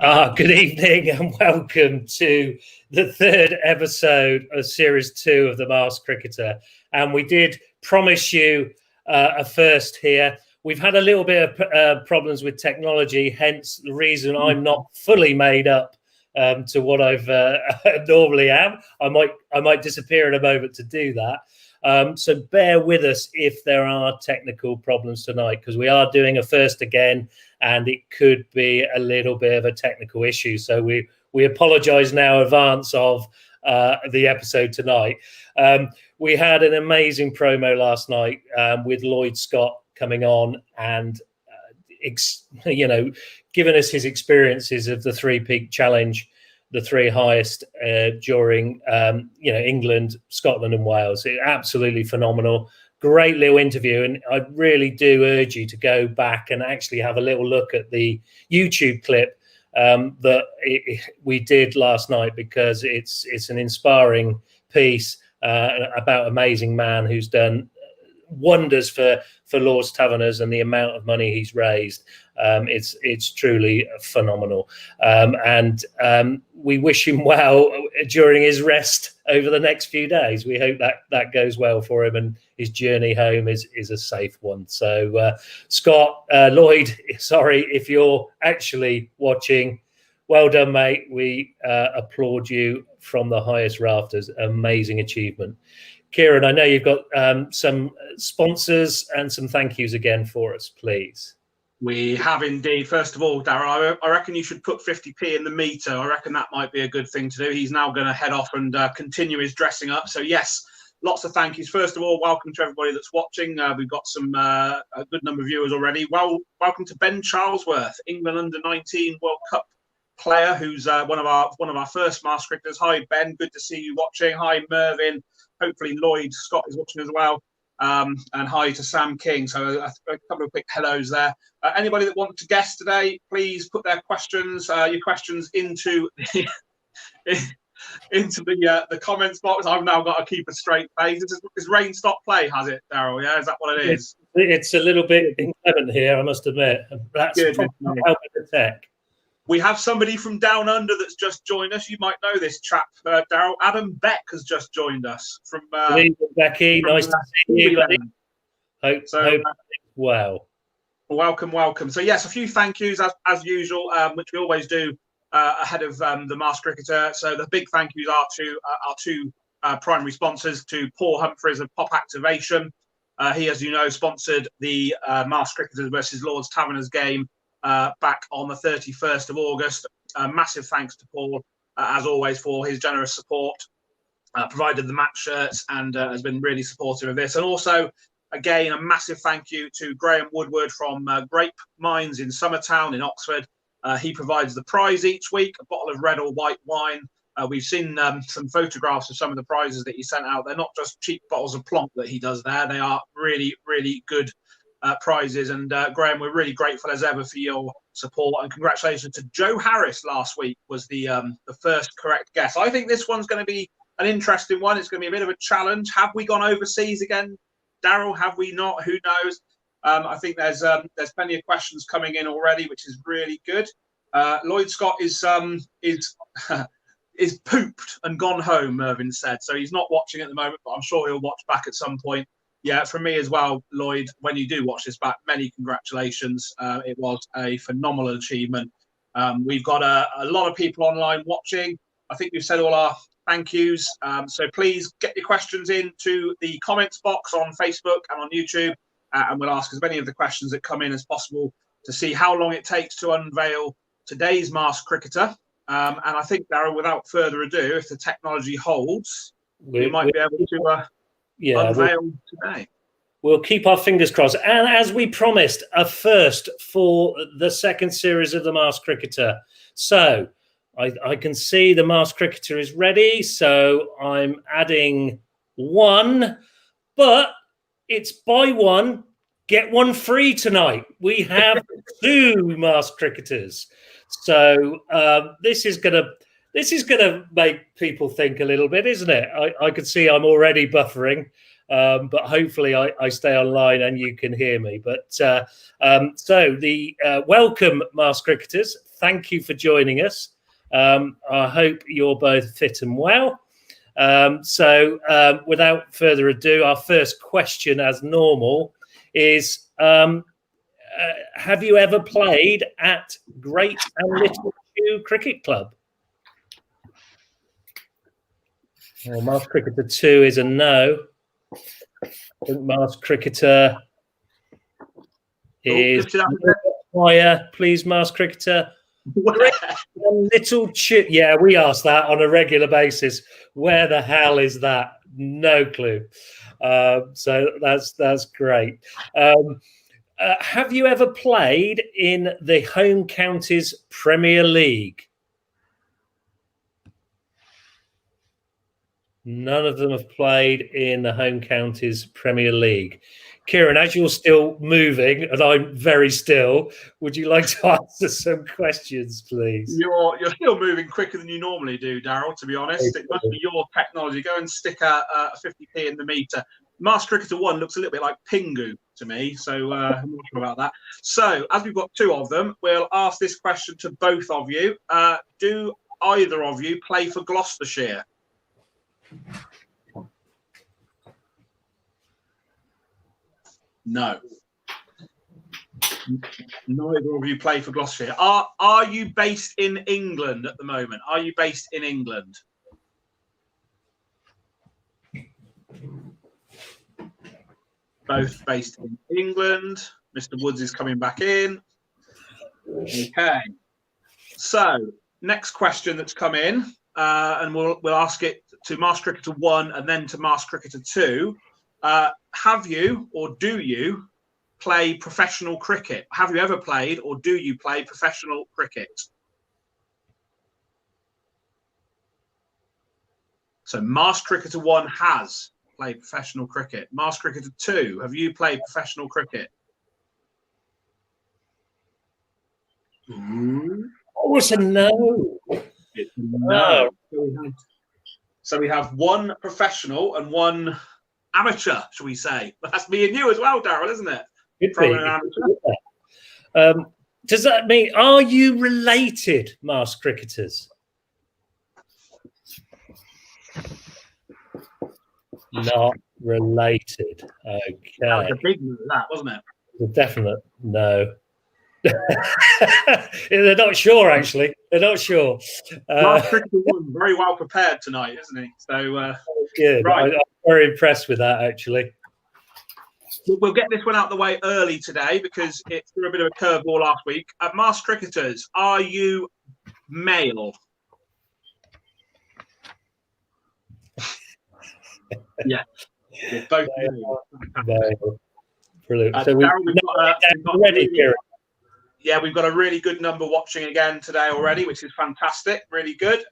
Good evening and welcome to the third episode of Series 2 of The Masked Cricketer. And we did promise you a first here. We've had a little bit of problems with technology, hence the reason I'm not fully made up to what I've normally am. I might disappear in a moment to do that. So bear with us if there are technical problems tonight, because we are doing a first again, and it could be a little bit of a technical issue. So we apologise now in advance of the episode tonight. We had an amazing promo last night with Lloyd Scott coming on and giving us his experiences of the three-peak challenge, the three highest during England, Scotland and Wales. Absolutely phenomenal. Great little interview, and I really do urge you to go back and actually have a little look at the YouTube clip that we did last night, because it's an inspiring piece about an amazing man who's done wonders for Lord's Taverners, and the amount of money he's raised. It's truly phenomenal. And we wish him well during his rest over the next few days. We hope that goes well for him and his journey home is a safe one. So Scott, Lloyd, sorry if you're actually watching. Well done, mate. We applaud you from the highest rafters. Amazing achievement. Kieran, I know you've got some sponsors and some thank yous again for us, please. We have indeed. First of all, Darryl, I reckon you should put 50p in the meter. I reckon that might be a good thing to do. He's now going to head off and continue his dressing up. So, yes, lots of thank yous. First of all, welcome to everybody that's watching. We've got a good number of viewers already. Well, welcome to Ben Charlesworth, England Under-19 World Cup player, who's one of our first Masked Cricketers. Hi, Ben. Good to see you watching. Hi, Mervyn. Hopefully Lloyd Scott is watching as well. And hi to Sam King. So a couple of quick hellos there. Anybody that wants to guest today, please put their questions, your questions into the comments box. I've now got to keep a straight face. Is rain stop play, has it, Darryl? Yeah, is that what it is? It's a little bit inclement here, I must admit. That's probably not helping the tech. We have somebody from down under that's just joined us. You might know this chap, Darryl. Adam Beck has just joined us from. Becky, nice to see you, buddy. Hope well. Welcome. So yes, a few thank yous as usual, which we always do ahead of the Masked Cricketer. So the big thank yous are to our two primary sponsors, to Paul Humphreys of Pop Activation. He, as you know, sponsored the Masked Cricketers versus Lord's Taverners game back on the 31st of August. Massive thanks to Paul, as always, for his generous support. Provided the match shirts and has been really supportive of this. And also, again, a massive thank you to Graham Woodward from Grape Mines in Summertown in Oxford. He provides the prize each week, a bottle of red or white wine. We've seen some photographs of some of the prizes that he sent out. They're not just cheap bottles of plonk that he does there. They are really, really good prizes. And Graham, we're really grateful as ever for your support, and congratulations to Joe Harris. Last week was the first correct guess. I think this one's going to be an interesting one. It's going to be a bit of a challenge. Have we gone overseas again, Darryl? Have we not? Who knows? I think there's plenty of questions coming in already, which is really good. Lloyd Scott is pooped and gone home, Mervyn said, so he's not watching at the moment, but I'm sure he'll watch back at some point. Yeah, from me as well, Lloyd, when you do watch this back, many congratulations. It was a phenomenal achievement. We've got a lot of people online watching. I think we've said all our thank yous. So please get your questions into the comments box on Facebook and on YouTube, and we'll ask as many of the questions that come in as possible to see how long it takes to unveil today's Masked Cricketer. And I think, Darryl, without further ado, if the technology holds, we might be able to unveil today. We'll keep our fingers crossed. And as we promised, a first for the second series of the Masked Cricketer. So I can see the Masked Cricketer is ready. So I'm adding one, but it's buy one, get one free tonight. We have two Masked Cricketers. So this is gonna make people think a little bit, isn't it? I can see I'm already buffering, but hopefully I stay online and you can hear me. But so the welcome, Masked Cricketers. thank you for joining us. I hope you're both fit and well. So without further ado, our first question, as normal, is have you ever played at Great and Little Chew Cricket Club? Well, Masked Cricketer 2 is a no. Masked Cricketer is higher. Please, Masked Cricketer. Great and Little Chew. Yeah, we ask that on a regular basis. Where the hell is that? No clue. So that's great. Have you ever played in the Home Counties Premier League? None of them have played in the Home Counties Premier League. Kieran, as you're still moving and I'm very still, would you like to answer some questions, please? You're still moving quicker than you normally do, Daryl, to be honest. It must be your technology. Go and stick a 50p in the meter. Masked Cricketer 1 looks a little bit like Pingu to me, so I'm not sure about that. So, as we've got two of them, we'll ask this question to both of you. Do either of you play for Gloucestershire? No. Neither of you play for Gloucestershire. Are you based in England at the moment? Are you based in England? Both based in England. Mr. Woods is coming back in. Okay. So, next question that's come in, and we'll ask it to Masked Cricketer 1 and then to Masked Cricketer 2. Have you or do you play professional cricket? Have you ever played or do you play professional cricket? So Masked Cricketer 1 has played professional cricket. Masked Cricketer 2, have you played professional cricket? Oh, it's a no. It's no. So we have one professional and one amateur, shall we say? That's me and you as well, Daryl, isn't it? Does that mean, are you related, Masked Cricketers? Not related. Okay. That was a big move, that, wasn't it? A definite no. They're not sure, actually. They're not sure. Masked Cricketer 1 very well prepared tonight, isn't he? So good. Right. I'm very impressed with that, actually. We'll get this one out the way early today because it threw a bit of a curveball last week. Masked Cricketers, are you male? Yeah. You're both male. Brilliant. So we've got ready here. Yeah, we've got a really good number watching again today already, which is fantastic. Really good.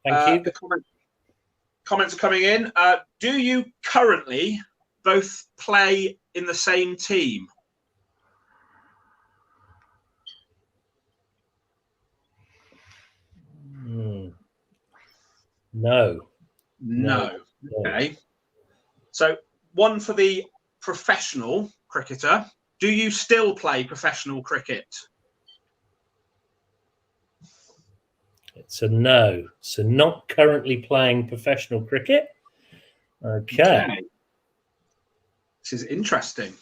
Thank you. The comments are coming in. Do you currently both play in the same team? No. Okay. So one for the professional cricketer. Do you still play professional cricket? It's a no. So not currently playing professional cricket. Okay. This is interesting.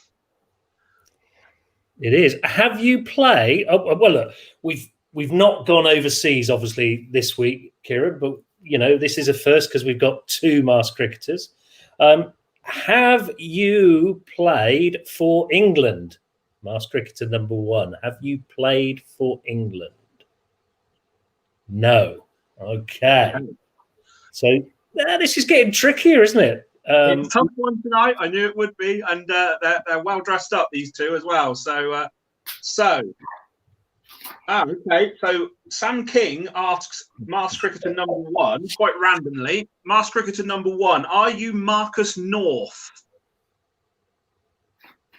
It is. Have you played? Well, look, we've not gone overseas, obviously, this week, Kieran, but you know this is a first because we've got two Masked Cricketers. Have you played for England? Masked Cricketer number 1. Have you played for England? No. Okay. So this is getting trickier, isn't it? It's a tough one tonight. I knew it would be, and they're well dressed up, these two as well. So, okay. So Sam King asks Masked Cricketer number 1 quite randomly. Masked Cricketer number 1, are you Marcus North?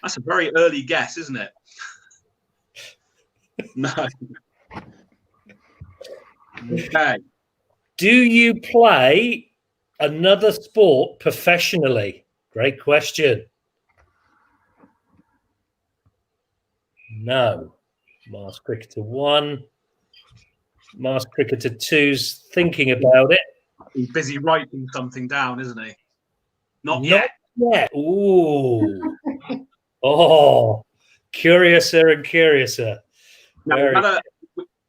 That's a very early guess, isn't it? No. Okay. Do you play another sport professionally? Great question. No. Masked Cricketer 1. Masked Cricketer 2's thinking about it. He's busy writing something down, isn't he? Not yet. Ooh. Oh, curiouser and curiouser. Now,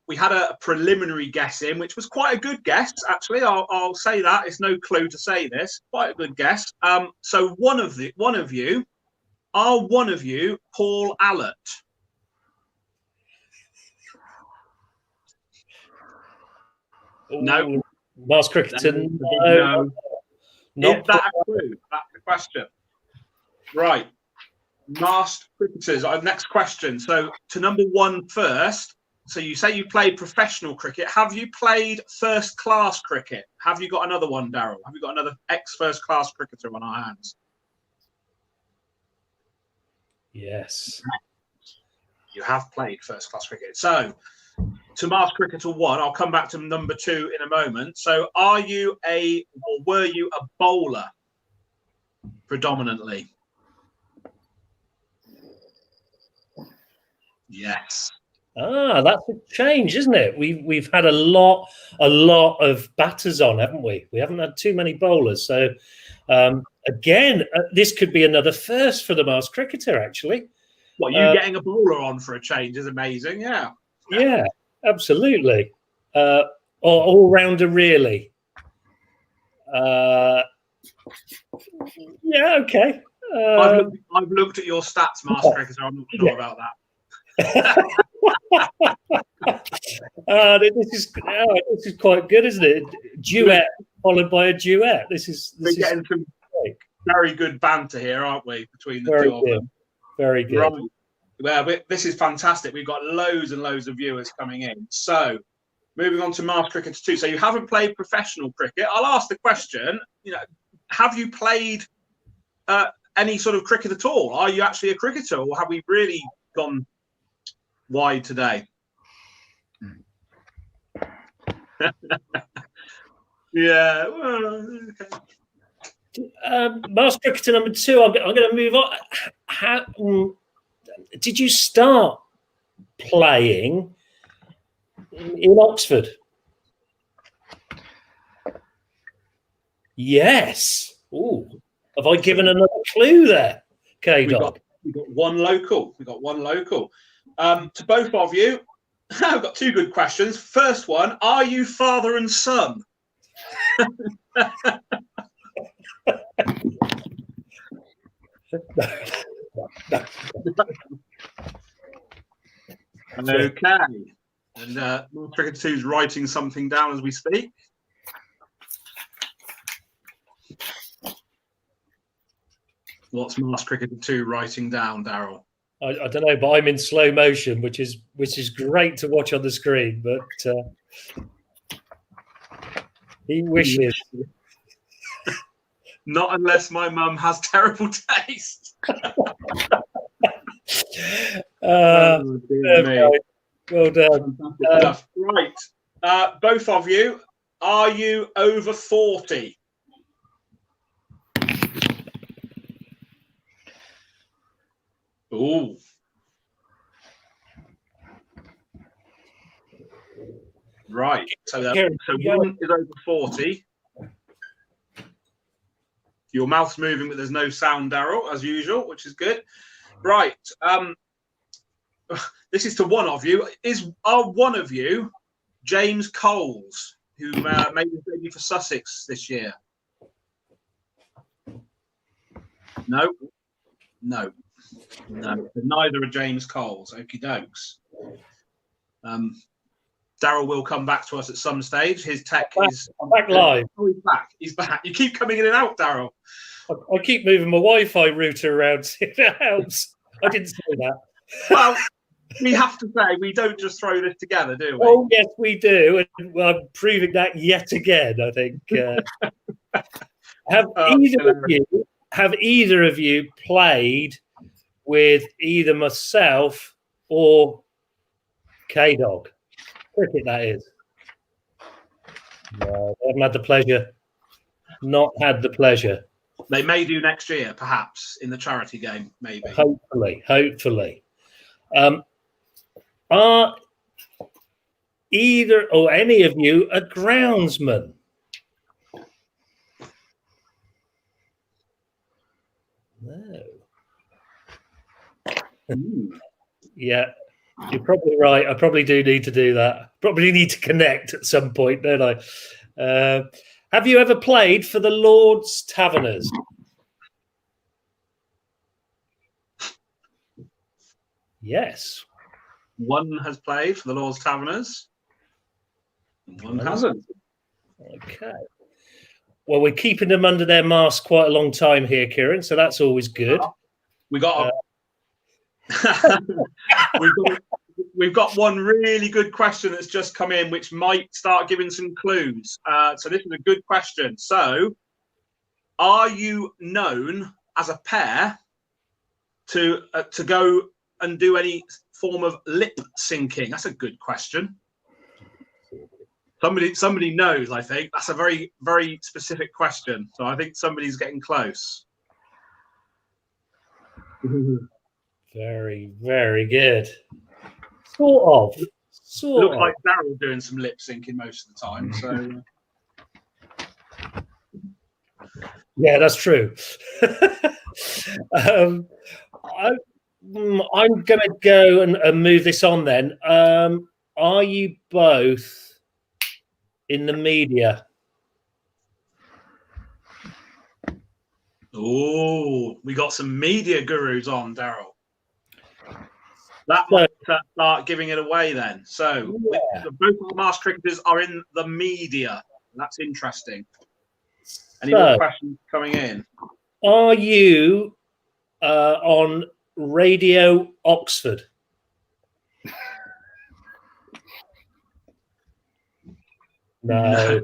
we had a preliminary guess in, which was quite a good guess, actually. I'll say that. It's no clue to say this. Quite a good guess. So one of you, Paul Allott? No. Masked Cricketer, no. Is that a clue? That's the question. Right. Masked Cricketers. Our next question. So to number 1 first. So you say you played professional cricket. Have you played first-class cricket? Have you got another one, Daryl? Have you got another ex-first-class cricketer on our hands? Yes. You have played first-class cricket. So to Masked Cricketer 1, I'll come back to number 2 in a moment. So were you a bowler predominantly? Yes. That's a change, isn't it? We've had a lot of batters on, haven't we? We haven't had too many bowlers. So again, this could be another first for the Masked Cricketer, actually. Well, you getting a bowler on for a change is amazing. Yeah. Yeah, absolutely. All-rounder, really. Yeah, okay. I've looked at your stats, Masked Cricketer. I'm not sure about that. This is quite good, isn't it? Duet followed by a duet. We're getting some very good banter here, aren't we, between the two of them? Very good. Right. Well, this is fantastic. We've got loads and loads of viewers coming in. So, moving on to Masked Cricketer 2. So, you haven't played professional cricket. I'll ask the question. Have you played any sort of cricket at all? Are you actually a cricketer, or have we really gone wide today? Yeah. Well, okay. Masked Cricketer number 2. I'm going to move on. Did you start playing in Oxford? Yes. Ooh. Have I given another clue there, K-Dog? We've got one local. To both of you, I've got two good questions. First one, are you father and son? Okay. And Masked Cricketer 2 is writing something down as we speak. What's Masked Cricketer 2 writing down, Daryl? I don't know, but I'm in slow motion, which is great to watch on the screen. But he wishes. Not unless my mum has terrible taste. Well done. Right. Both of you, are you over 40? Ooh. Right. So one is over 40. Your mouth's moving, but there's no sound, Daryl, as usual, which is good. Right. This is to one of you. Are one of you James Coles, who made his debut for Sussex this year? No. Neither are James Coles. Okie dokes. Daryl will come back to us at some stage. His tech is... I'm back live. Oh, he's back. You keep coming in and out, Daryl. I keep moving my Wi-Fi router around. If it helps. I didn't say that. Well, we have to say, we don't just throw this together, do we? Oh, yes, we do. And I'm proving that yet again, I think. Have either of you played with either myself or K-Dog? Cricket, that is. No, they haven't had the pleasure. Not had the pleasure. They may do next year, perhaps, in the charity game, maybe. Hopefully. either or any of you a groundsman? No. Yeah, you're probably right. I probably do need to do that. Probably need to connect at some point, don't I? Have you ever played for the Lord's Taverners? Yes. One has played for the Lord's Taverners. One hasn't. Okay. Well, we're keeping them under their mask quite a long time here, Kieran, so that's always good. We got we've got one really good question that's just come in, which might start giving some clues. So this is a good question. So, are you known as a pair to go and do any form of lip syncing? That's a good question. Somebody knows. I think that's a very, very specific question. So I think somebody's getting close. Very, very good. Sort of. Looks like Darryl doing some lip syncing most of the time. So yeah, that's true. I'm going to go and move this on then. Are you both in the media? Oh, we got some media gurus on, Darryl. That might start giving it away then. So both of the masked cricketers are in the media. That's interesting. Any more questions coming in? Are you on Radio Oxford? No.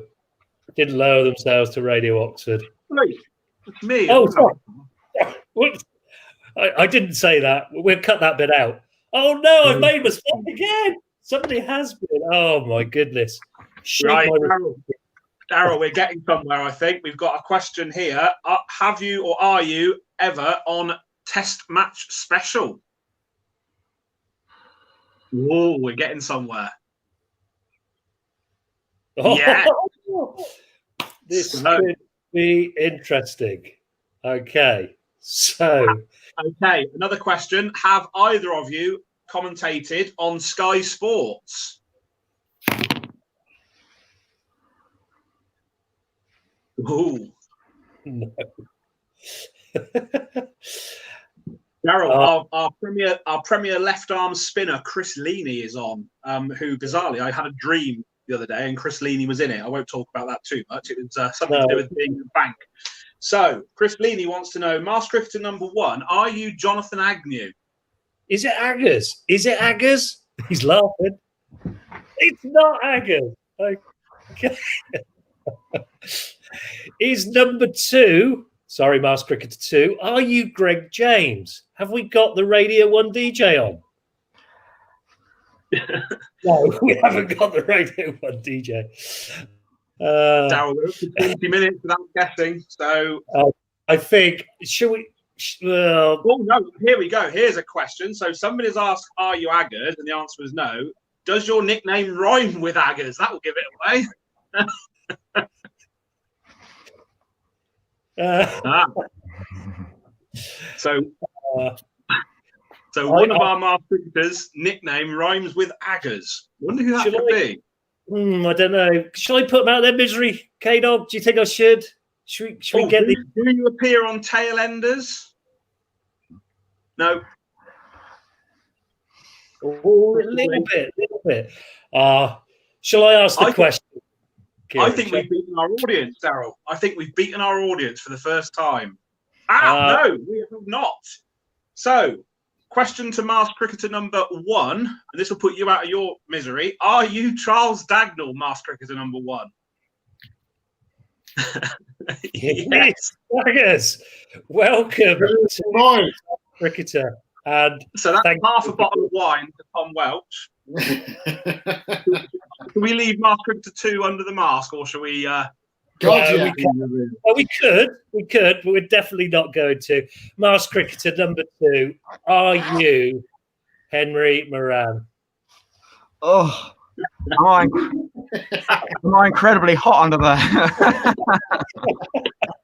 Didn't lower themselves to Radio Oxford. Wait, it's me. Oh, sorry. I didn't say that. We'll cut that bit out. Oh, no, I've made a mistake again. Somebody has been. Oh, my goodness. Right, Darryl, we're getting somewhere, I think. We've got a question here. Have you or are you ever on Test Match Special? Oh, we're getting somewhere. Oh, yeah. This could be interesting. Okay. So. Okay, another question. Have either of you commentated on Sky Sports? Ooh. No. Darryl, our premier left arm spinner Chris Leaney is on. Who bizarrely I had a dream the other day, and Chris Leaney was in it. I won't talk about that too much. It was something to do with being in the bank. So Chris Leaney wants to know, Masked cricketer number 1, are you Jonathan Agnew? Is it Aggers? Is it Aggers? He's laughing. It's not Aggers. Okay. Is number 2, sorry, Masked cricketer 2, are you Greg James? Have we got the Radio 1 DJ on? No, we haven't got the Radio 1 DJ. Darryl, we're up to 20 minutes without guessing. So I think, should we? Oh, no, here we go. Here's a question. So somebody's asked, are you Aggers? And the answer was no. Does your nickname rhyme with Aggers? That will give it away. So one of our masked cricketers' nickname rhymes with Aggers. Wonder who that could be. I don't know. Shall I put them out of their misery, K-Dog? Do you think I should? Should we get the... Do you appear on Tailenders? No. Oh, a little bit. Shall I ask the question? I think we've beaten our audience, Darryl. I think we've beaten our audience for the first time. No, we have not. So, question to masked cricketer number 1, and this will put you out of your misery. Are you Charles Dagnall, masked cricketer number 1? Yes. Yes. Welcome to my cricketer. And so that's half a bottle of wine to Tom Welch. Can we leave masked cricketer 2 under the mask, or shall we? We could, but we're definitely not going to. Masked cricketer number 2, are you Henry Moran? Oh, Am I incredibly hot under there?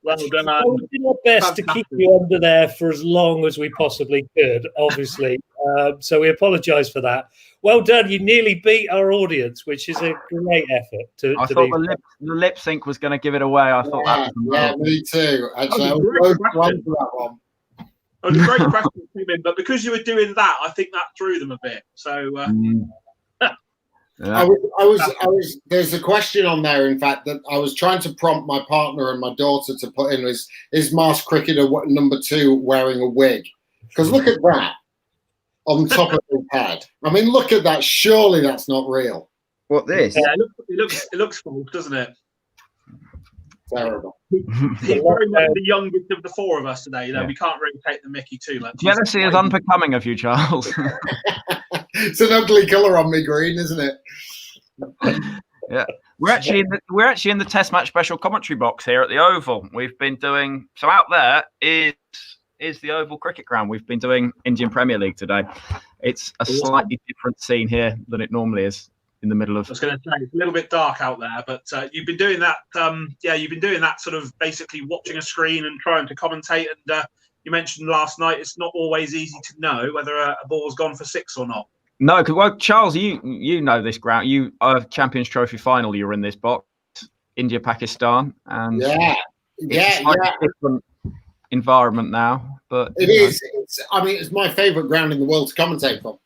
Well done. Well, we did our best to keep you under there for as long as we possibly could, obviously. So we apologise for that. Well done. You nearly beat our audience, which is a great effort. I thought the lip sync was going to give it away. I thought that was me too. Actually, I was for that one. It was a great question, but because you were doing that, I think that threw them a bit. So. I was. There's a question on there, in fact, that I was trying to prompt my partner and my daughter to put in: is masked cricketer number 2 wearing a wig? Because look at that on top of the pad. I mean, look at that. Surely that's not real. What this? Yeah, it looks false, doesn't it? Terrible. He's very much the youngest of the 4 of us today. We can't really take the mickey too much. Jealousy is unbecoming of you, Charles. It's an ugly colour on me, green, isn't it? Yeah, we're actually in the Test match special commentary box here at the Oval. We've been doing out there is the Oval cricket ground. We've been doing Indian Premier League today. It's a slightly different scene here than it normally is. In the middle of, I was going to say it's a little bit dark out there, but you've been doing that. You've been doing that sort of basically watching a screen and trying to commentate. And you mentioned last night it's not always easy to know whether a ball's gone for 6 or not. No, because Charles, you know this ground. You Champions Trophy final. You were in this box, India, Pakistan, and different environment now. But it is. It's my favourite ground in the world to commentate from.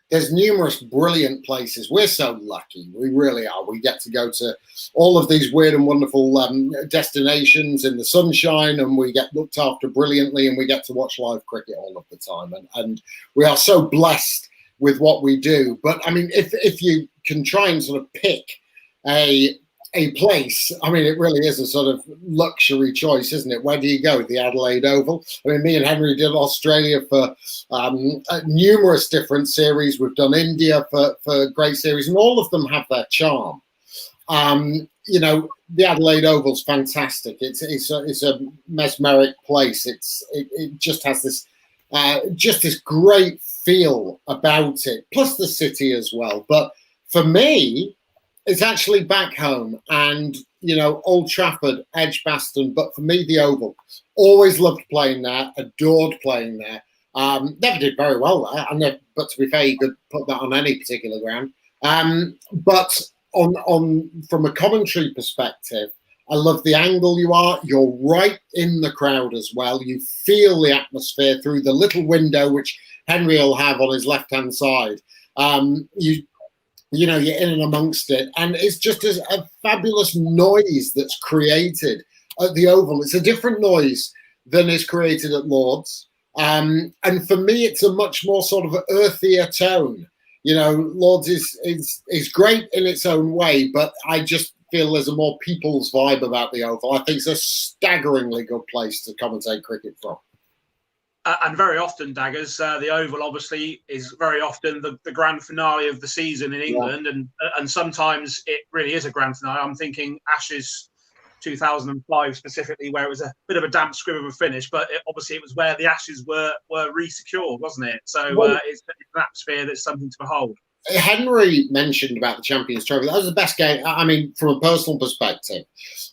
There's numerous brilliant places. We're so lucky. We really are. We get to go to all of these weird and wonderful destinations in the sunshine, and we get looked after brilliantly, and we get to watch live cricket all of the time. And we are so blessed with what we do. But, I mean, if you can try and sort of pick a place, I mean, it really is a sort of luxury choice, isn't it? Where do you go? The Adelaide Oval. I mean, me and Henry did Australia for numerous different series. We've done India for great series, and all of them have their charm. The Adelaide Oval's fantastic. It's a mesmeric place. It just has this great feel about it, plus the city as well. But for me, it's actually back home, and Old Trafford, Edgbaston, but for me, the Oval. Always loved playing there, adored playing there. Never did very well there, but to be fair, you could put that on any particular ground. But from a commentary perspective, I love the angle you are. You're right in the crowd as well. You feel the atmosphere through the little window which Henry will have on his left-hand side. You're in and amongst it. And it's just a fabulous noise that's created at the Oval. It's a different noise than is created at Lord's. And for me, it's a much more sort of earthier tone. Lord's is great in its own way, but I just feel there's a more people's vibe about the Oval. I think it's a staggeringly good place to commentate cricket from. And very often, Daggers, the Oval obviously is very often the grand finale of the season in England, and sometimes it really is a grand finale. I'm thinking Ashes 2005 specifically, where it was a bit of a damp squib of a finish, but obviously it was where the Ashes were re-secured, wasn't it? So it's an atmosphere that's something to behold. Henry mentioned about the Champions Trophy. That was the best game, I mean, from a personal perspective.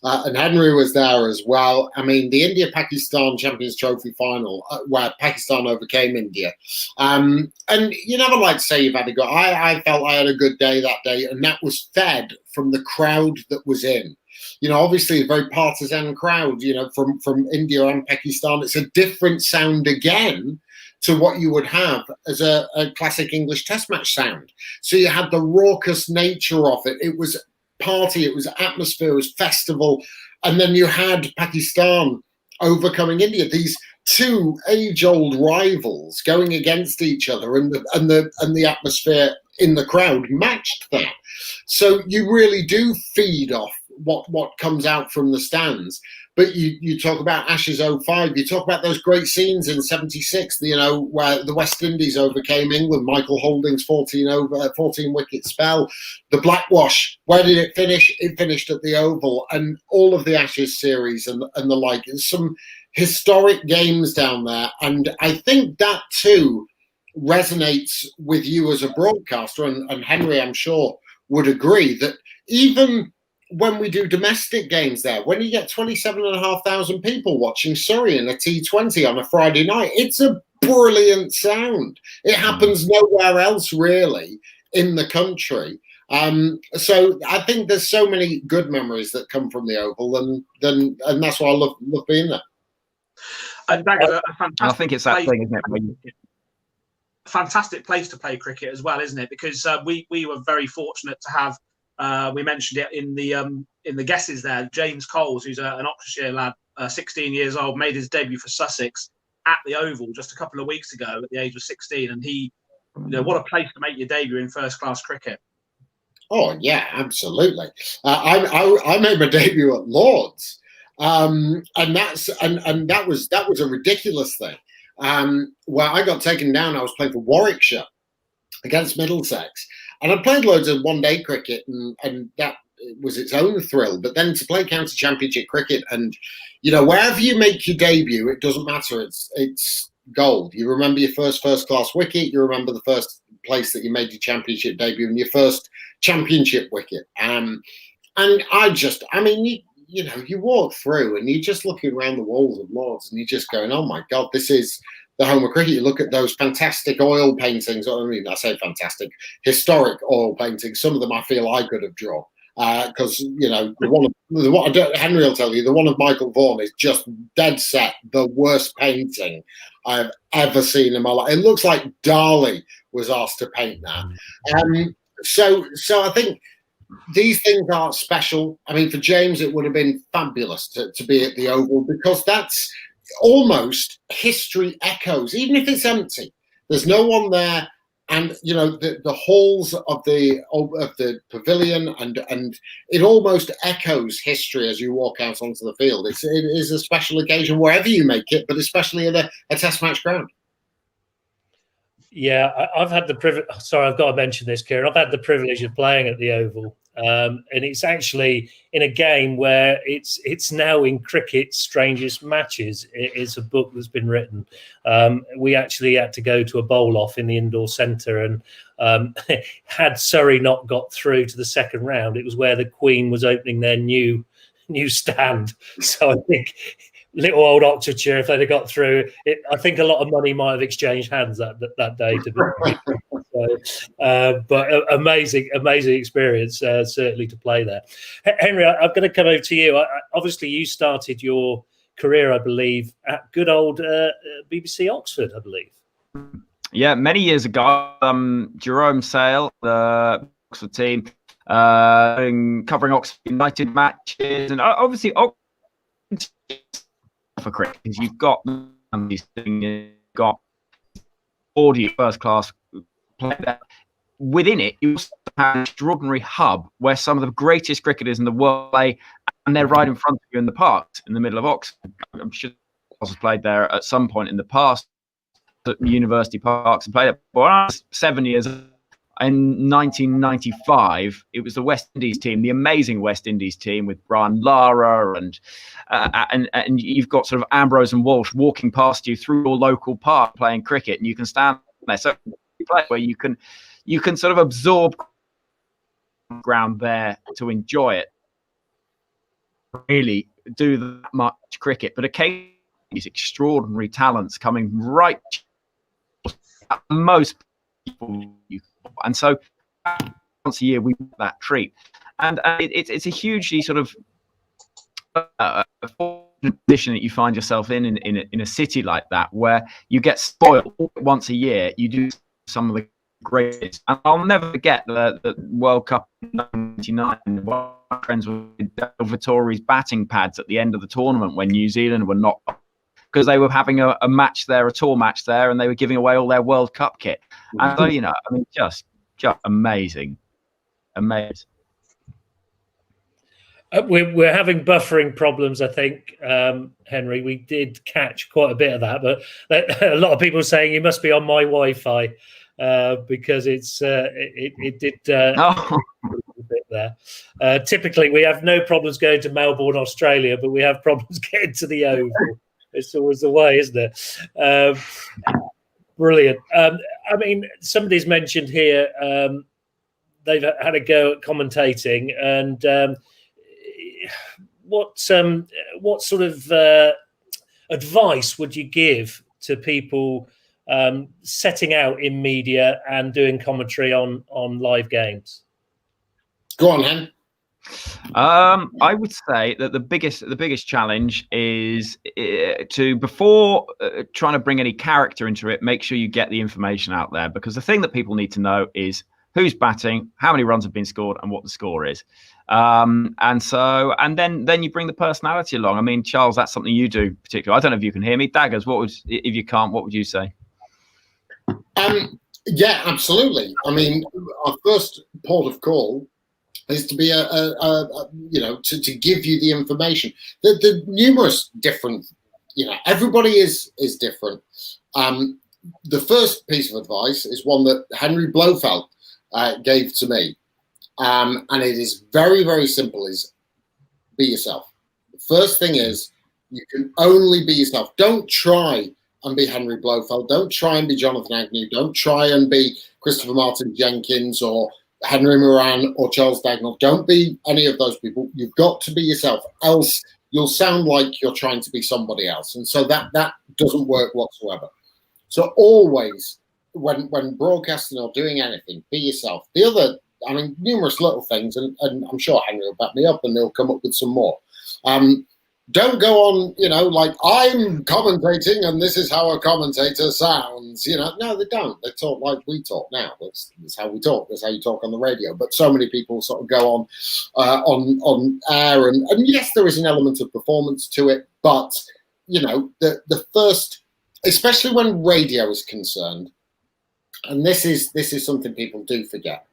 And Henry was there as well. I mean, the India-Pakistan Champions Trophy final, where Pakistan overcame India. And you never like to say you've had a good... I felt I had a good day that day, and that was fed from the crowd that was in. Obviously a very partisan crowd, from India and Pakistan. It's a different sound again to what you would have as a classic English Test match sound. So you had the raucous nature of it. It was party, it was atmosphere, it was festival. And then you had Pakistan overcoming India, these two age-old rivals going against each other, and the atmosphere in the crowd matched that. So you really do feed off what comes out from the stands. But you talk about Ashes 05, you talk about those great scenes in 76, where the West Indies overcame England, Michael Holding's 14 wicket spell, the Blackwash. Where did it finish? It finished at the Oval, and all of the Ashes series and the like. There's some historic games down there, and I think that too resonates with you as a broadcaster, and Henry, I'm sure, would agree that even when we do domestic games there, when you get 27,500 people watching Surrey in a T20 on a Friday night, it's a brilliant sound. It happens nowhere else really in the country. So I think there's so many good memories that come from the Oval, and that's why I love being there. And I think it's that thing, isn't it? Fantastic place to play cricket as well, isn't it? Because we were very fortunate to have, we mentioned it in the guesses there, James Coles, who's an Oxfordshire lad, 16 years old, made his debut for Sussex at the Oval just a couple of weeks ago at the age of 16, and he, what a place to make your debut in first-class cricket. Oh yeah, absolutely. I made my debut at Lord's, and that was a ridiculous thing. Where I got taken down, I was playing for Warwickshire against Middlesex, and I played loads of one-day cricket, and that was its own thrill. But then to play county championship cricket, and wherever you make your debut, it doesn't matter. It's gold. You remember your first-class wicket. You remember the first place that you made your championship debut and your first championship wicket. And you walk through and you're just looking around the walls of Lord's and you're just going, oh my God, this is the home of cricket. You look at those fantastic oil paintings. I say fantastic, historic oil paintings. Some of them I feel I could have drawn. Because Henry will tell you, the one of Michael Vaughan is just dead set the worst painting I've ever seen in my life. It looks like Dali was asked to paint that. So I think these things are special. I mean, for James, it would have been fabulous to be at the Oval, because that's almost history echoes, even if it's empty. There's no one there. And the halls of the pavilion, and it almost echoes history as you walk out onto the field. It is a special occasion wherever you make it, but especially at a Test match ground. Yeah, I've had the privilege. Sorry, I've got to mention this, Kieran. I've had the privilege of playing at the Oval, and it's actually in a game where it's now in cricket's strangest matches. It's a book that's been written. We actually had to go to a bowl off in the indoor centre, and had Surrey not got through to the second round, it was where the Queen was opening their new stand. So I think little old Oxfordshire, if they'd have got through, I think a lot of money might have exchanged hands that day. But amazing experience, certainly, to play there. Henry, I'm going to come over to you. Obviously, you started your career, I believe, at good old BBC Oxford, I believe. Yeah, many years ago, Jerome Sale, the Oxford team, covering Oxford United matches, and obviously Oxford for cricket, because you've got these things, you've got 40 first-class players. Within it, you also have an extraordinary hub where some of the greatest cricketers in the world play, and they're right in front of you in the park, in the middle of Oxford. I'm sure I've played there at some point in the past at university parks and played it. But when I was 7 years old, in 1995, it was the West Indies team, the amazing West Indies team with Brian Lara, and you've got sort of Ambrose and Walsh walking past you through your local park playing cricket, and you can stand there. So where you can sort of absorb ground there to enjoy it. Really do that much cricket, but occasionally these extraordinary talents coming right at most people and so once a year we get that treat, and it's a hugely sort of position that you find yourself in a city like that, where you get spoiled once a year. You do some of the greatest, and I'll never forget the World Cup in 1999. One of my friends with Vittori's batting pads at the end of the tournament when New Zealand were knocked off, because they were having a match there, a tour match there, and they were giving away all their World Cup kit. And so, just amazing. We're having buffering problems, I think, Henry. We did catch quite a bit of that, but a lot of people are saying you must be on my Wi-Fi because it did a bit there. Typically, we have no problems going to Melbourne, Australia, but we have problems getting to the Oval. It's always the way, isn't it? Brilliant. I mean, somebody's mentioned here they've had a go at commentating, and what sort of advice would you give to people setting out in media and doing commentary on live games? Go on, Hen. I would say that the biggest challenge is to, before trying to bring any character into it, make sure you get the information out there, because the thing that people need to know is who's batting, how many runs have been scored, and what the score is. And then you bring the personality along. I mean, Charles, that's something you do particularly. I don't know if you can hear me. Daggers, if you can't, what would you say? Yeah, absolutely. I mean, our first port of call is to be to give you the information. The numerous different, everybody is different. The first piece of advice is one that Henry Blofeld gave to me, and it is very, very simple: is be yourself. The first thing is you can only be yourself. Don't try and be Henry Blofeld. Don't try and be Jonathan Agnew. Don't try and be Christopher Martin Jenkins or Henry Morean or Charles Dagnall. Don't be any of those people. You've got to be yourself, else you'll sound like you're trying to be somebody else, and so that doesn't work whatsoever. So always, when broadcasting or doing anything, be yourself. The other, I mean, numerous little things, and I'm sure Henry will back me up, and he'll come up with some more. Don't go on, like I'm commentating and this is how a commentator sounds. No, they don't. They talk like we talk now. That's how we talk. That's how you talk on the radio. But so many people sort of go on air, and yes, there is an element of performance to it. But the first, especially when radio is concerned, and this is something people do forget.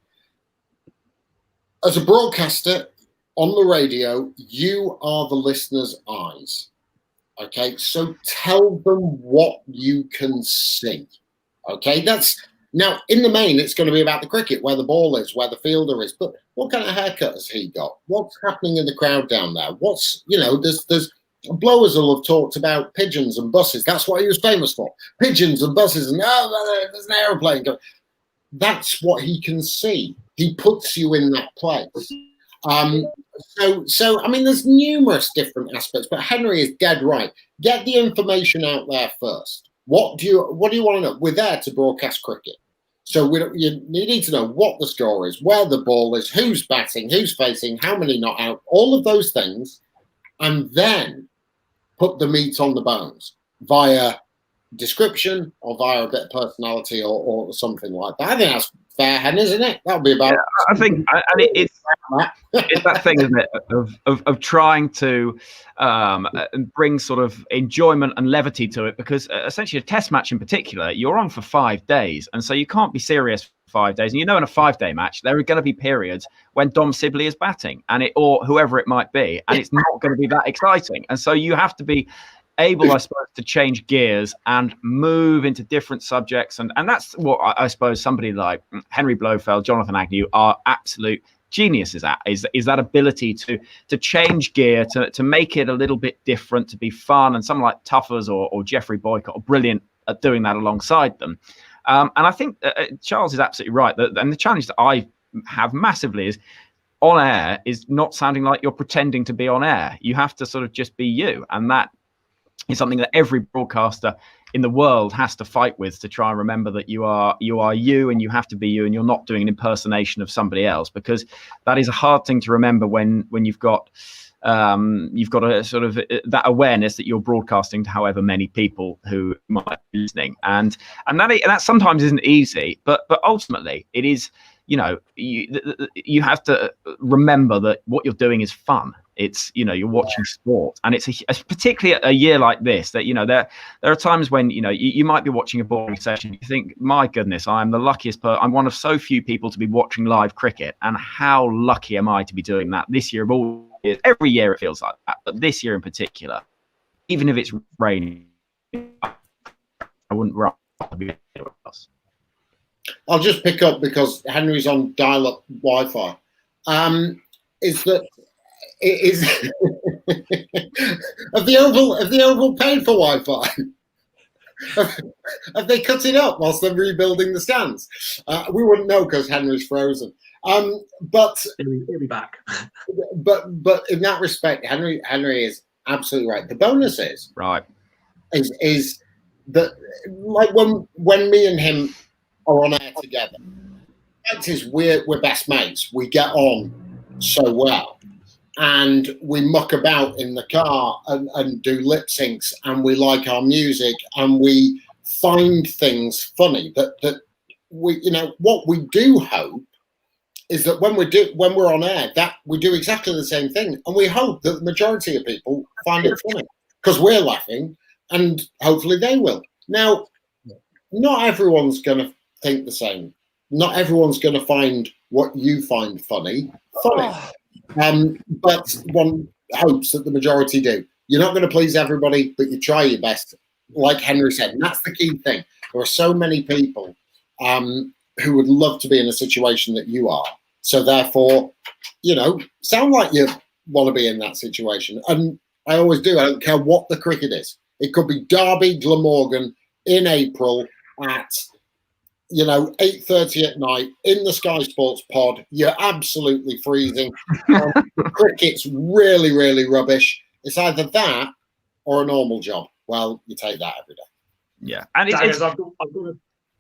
As a broadcaster, on the radio, you are the listener's eyes. Okay, so tell them what you can see. Okay, that's now in the main, it's going to be about the cricket, where the ball is, where the fielder is. But what kind of haircut has he got? What's happening in the crowd down there? What's there's blowers will have talked about pigeons and buses. That's what he was famous for: pigeons and buses, and there's an aeroplane going. That's what he can see. He puts you in that place. So I mean, there's numerous different aspects, but Henry is dead right. Get the information out there first. What do you want to know? We're there to broadcast cricket, so you need to know what the score is, where the ball is, who's batting, who's facing, how many not out, all of those things, and then put the meat on the bones via description or via a bit of personality or something like that. I think that's fair, Hen, isn't it? That would be about. Yeah, I think, and it's that thing, isn't it, of trying to bring sort of enjoyment and levity to it, because essentially a test match in particular, you're on for 5 days, and so you can't be serious for 5 days. And in a 5-day match, there are going to be periods when Dom Sibley is batting, or whoever it might be, and it's not going to be that exciting. And so you have to be able, I suppose, to change gears and move into different subjects. And that's what I suppose somebody like Henry Blofeld, Jonathan Agnew are absolute geniuses at, is that ability to change gear, to make it a little bit different, to be fun. And someone like Tuffers or Jeffrey Boycott are brilliant at doing that alongside them. And I think Charles is absolutely right. And the challenge that I have massively is, on air is not sounding like you're pretending to be on air. You have to sort of just be you. And that is something that every broadcaster in the world has to fight with, to try and remember that you are you, and you have to be you, and you're not doing an impersonation of somebody else, because that is a hard thing to remember when you've got a sort of that awareness that you're broadcasting to however many people who might be listening, and that sometimes isn't easy, but ultimately it is. You have to remember that what you're doing is fun. It's, you're watching sport, and it's particularly a year like this that, there are times when, you might be watching a boring session. You think, my goodness, I'm the luckiest person. I'm one of so few people to be watching live cricket. And how lucky am I to be doing that this year of all years? Every year it feels like that, but this year in particular, even if it's raining, I wouldn't rather be anywhere else. I'll just pick up because Henry's on dial-up Wi-Fi. Is that have the Oval paid for Wi-Fi? Have they cut it up whilst they're rebuilding the stands? We wouldn't know because Henry's frozen. But he'll be back. But in that respect, Henry is absolutely right. The bonus is is that, like, when me and him are on air together, the fact is we're best mates. We get on so well, and we muck about in the car and do lip syncs, and we like our music, and we find things funny. That we, what we do hope is that when we're on air, that we do exactly the same thing, and we hope that the majority of people find it funny because we're laughing, and hopefully they will. Now, not everyone's going to think the same. Not everyone's going to find what you find funny. But one hopes that the majority do. You're not going to please everybody, but you try your best, like Henry said, and that's the key thing. There are so many people who would love to be in a situation that you are. So therefore, sound like you want to be in that situation. And I always do. I don't care what the cricket is. It could be Derby, Glamorgan in April at 8:30 at night in the Sky Sports pod. You're absolutely freezing. The cricket's really, really rubbish. It's either that or a normal job. Well, you take that every day. Yeah, and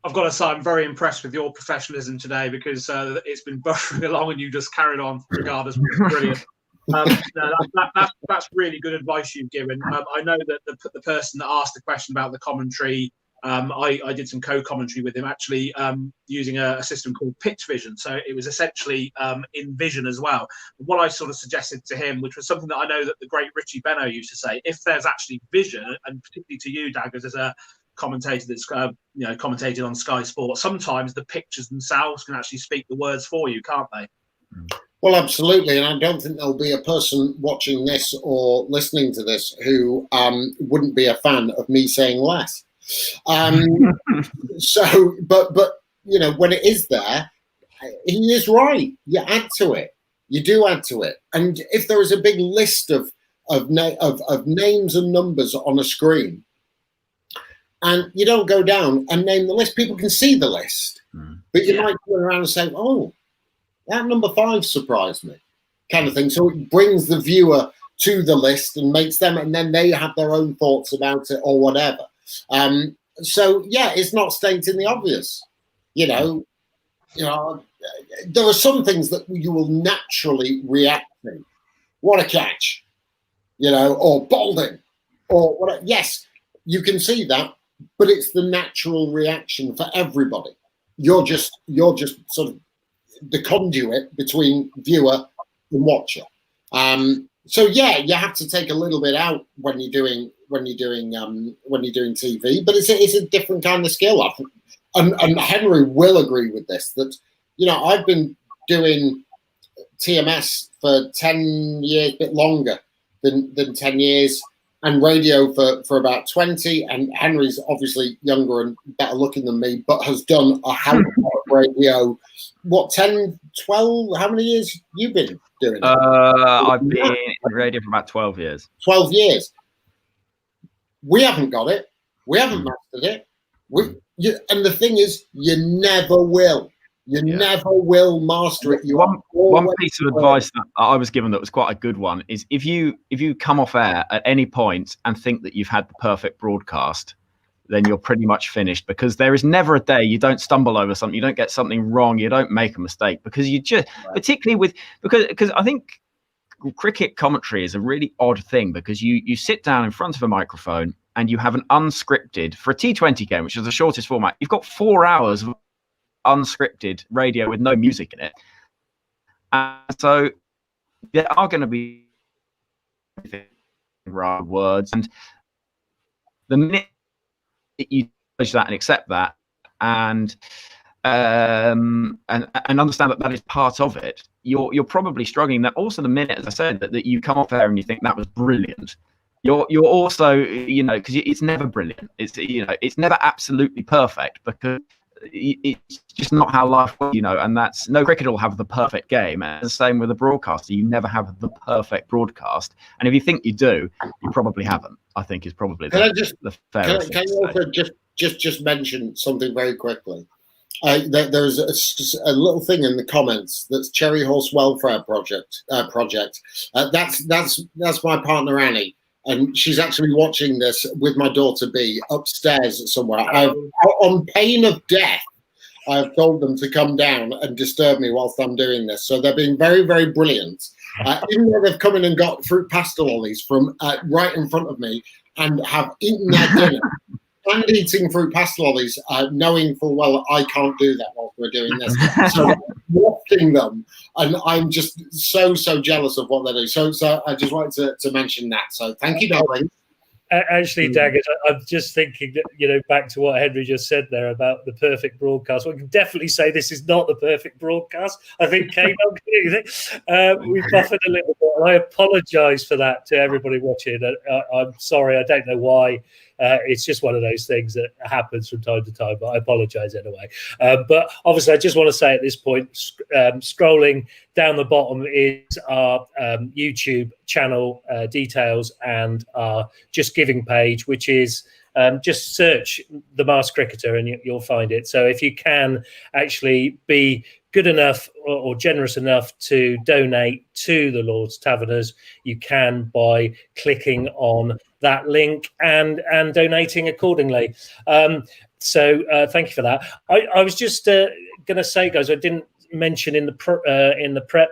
I've got to say, I'm very impressed with your professionalism today because it's been buffering along and you just carried on regardless. Brilliant. That's really good advice you've given. I know that the person that asked the question about the commentary, I did some co-commentary with him actually using a system called Pitch Vision. So it was essentially in vision as well. What I sort of suggested to him, which was something that I know that the great Richie Benno used to say, if there's actually vision, and particularly to you, Daggers, as a commentator that's commentated on Sky Sports, sometimes the pictures themselves can actually speak the words for you, can't they? Well, absolutely, and I don't think there'll be a person watching this or listening to this who wouldn't be a fan of me saying less. So, but when it is there, he is right. You add to it. You do add to it, and if there is a big list of names and numbers on a screen, and you don't go down and name the list, people can see the list, but you might turn around and say, "Oh, that number 5 surprised me," kind of thing. So it brings the viewer to the list and makes them, and then they have their own thoughts about it or whatever. So yeah, it's not stating the obvious. There are some things that you will naturally react to. What a catch, or bowling, or what? Yes, you can see that, but it's the natural reaction for everybody. You're just sort of the conduit between viewer and watcher. So yeah, you have to take a little bit out when you're doing TV, but it's a different kind of skill. I think, and Henry will agree with this, that I've been doing TMS for 10 years, a bit longer than 10 years, and radio for about 20. And Henry's obviously younger and better looking than me, but has done a hell of a lot of radio. What, 10, 12? How many years have you been doing it? I've been in radio for about 12 years. 12 years. We haven't got it. We haven't mastered it. And the thing is, you never will. You never will master it. One piece of advice that I was given that was quite a good one is if you come off air at any point and think that you've had the perfect broadcast, then you're pretty much finished, because there is never a day you don't stumble over something, you don't get something wrong, you don't make a mistake, because you just, particularly because I think cricket commentary is a really odd thing, because you sit down in front of a microphone and you have an unscripted, for a T20 game, which is the shortest format, you've got 4 hours of unscripted radio with no music in it. And so there are going to be words, and the minute that you judge that and accept that and understand that is part of it, you're probably struggling. That also, the minute, as I said, that you come off there and you think that was brilliant, you're also, because it's never brilliant. It's never absolutely perfect, because it's just not how life works, and that's, no cricketer will have the perfect game. And the same with a broadcaster, you never have the perfect broadcast. And if you think you do, you probably haven't. I think is probably the fairest. Can you also just mention something very quickly? There's a little thing in the comments that's Cherry Horse Welfare Project. That's my partner Annie, and she's actually watching this with my daughter B upstairs somewhere. On pain of death, I've told them to come down and disturb me whilst I'm doing this. So they're being very, very brilliant. Even though they've come in and got fruit pasta lollies from right in front of me and have eaten their dinner. And eating fruit pasta lollies, knowing full well I can't do that while we're doing this. So I'm wafting them, and I'm just so jealous of what they do. So I just wanted to mention that. So thank you, darling. Actually, Daggett, I'm just thinking that, back to what Henry just said there about the perfect broadcast. We can definitely say this is not the perfect broadcast. I think Kate, we buffered a little bit, and I apologise for that to everybody watching. I'm sorry, I don't know why. It's just one of those things that happens from time to time, but I apologise anyway. But obviously, I just want to say at this point, scrolling down the bottom is our YouTube channel details and our Just Giving page, which is just search The Masked Cricketer and you'll find it. So if you can actually be good enough or generous enough to donate to the Lord's Taverners, you can by clicking on that link and donating accordingly. So thank you for that. I was just going to say, guys, I didn't mention in the prep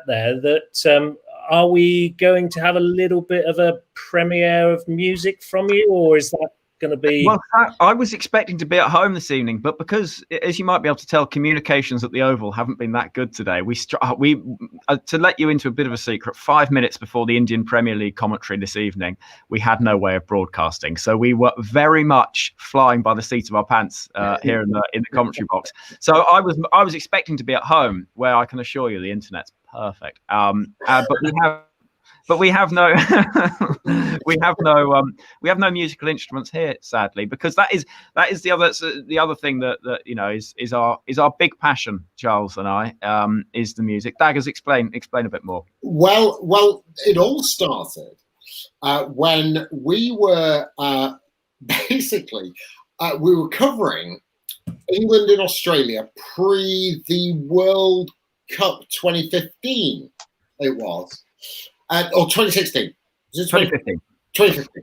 there that are we going to have a little bit of a premiere of music from you, or is that going to be? Well, I was expecting to be at home this evening, but because, as you might be able to tell, communications at the Oval haven't been that good today. We to let you into a bit of a secret, 5 minutes before the Indian Premier League commentary this evening, we had no way of broadcasting, so we were very much flying by the seat of our pants here in the commentary box. So I was expecting to be at home, where I can assure you the internet's perfect. But we have no we have no musical instruments here, sadly, because that is the other thing that is our big passion, Charles and I, is the music. Daggers, explain a bit more. Well, it all started when we were basically we were covering England and Australia pre the World Cup 2015. It was. Or 2016. Was it 2015? 2015.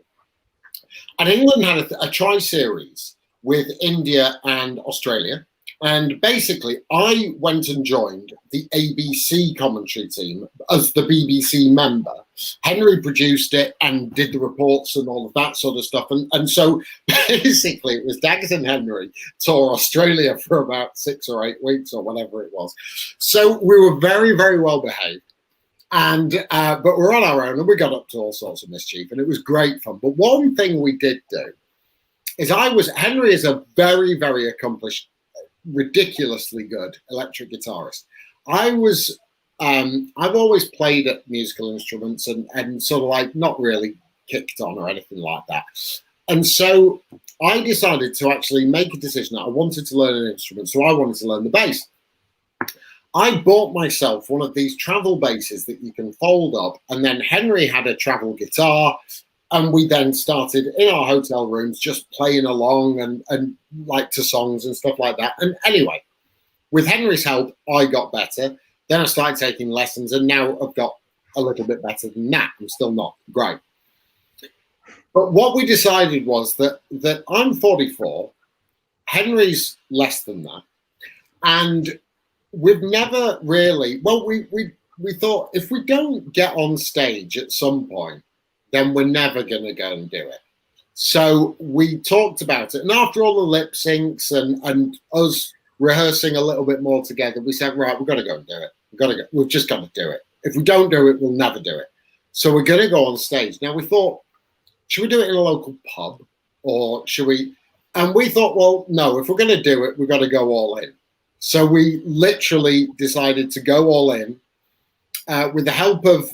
And England had a tri-series with India and Australia. And basically, I went and joined the ABC commentary team as the BBC member. Henry produced it and did the reports and all of that sort of stuff. And so basically, it was Daggett and Henry tour Australia for about 6 or 8 weeks or whatever it was. So we were very, very well behaved. And but we're on our own, and we got up to all sorts of mischief, and it was great fun. But one thing we did do is Henry is a very, very accomplished, ridiculously good electric guitarist. I've always played at musical instruments and sort of like not really kicked on or anything like that. And so I decided to actually make a decision that I wanted to learn an instrument, so I wanted to learn the bass. I bought myself one of these travel basses that you can fold up, and then Henry had a travel guitar, and we then started in our hotel rooms just playing along and like to songs and stuff like that. And anyway, with Henry's help, I got better. Then I started taking lessons, and now I've got a little bit better than that. I'm still not great. But what we decided was that I'm 44, Henry's less than that, and we've never really, we thought if we don't get on stage at some point, then we're never going to go and do it. So we talked about it. And after all the lip syncs and us rehearsing a little bit more together, we said, right, we've got to go and do it. We've just got to do it. If we don't do it, we'll never do it. So we're going to go on stage. Now we thought, should we do it in a local pub or should we? And we thought, well, no, if we're going to do it, we've got to go all in. So we literally decided to go all in with the help of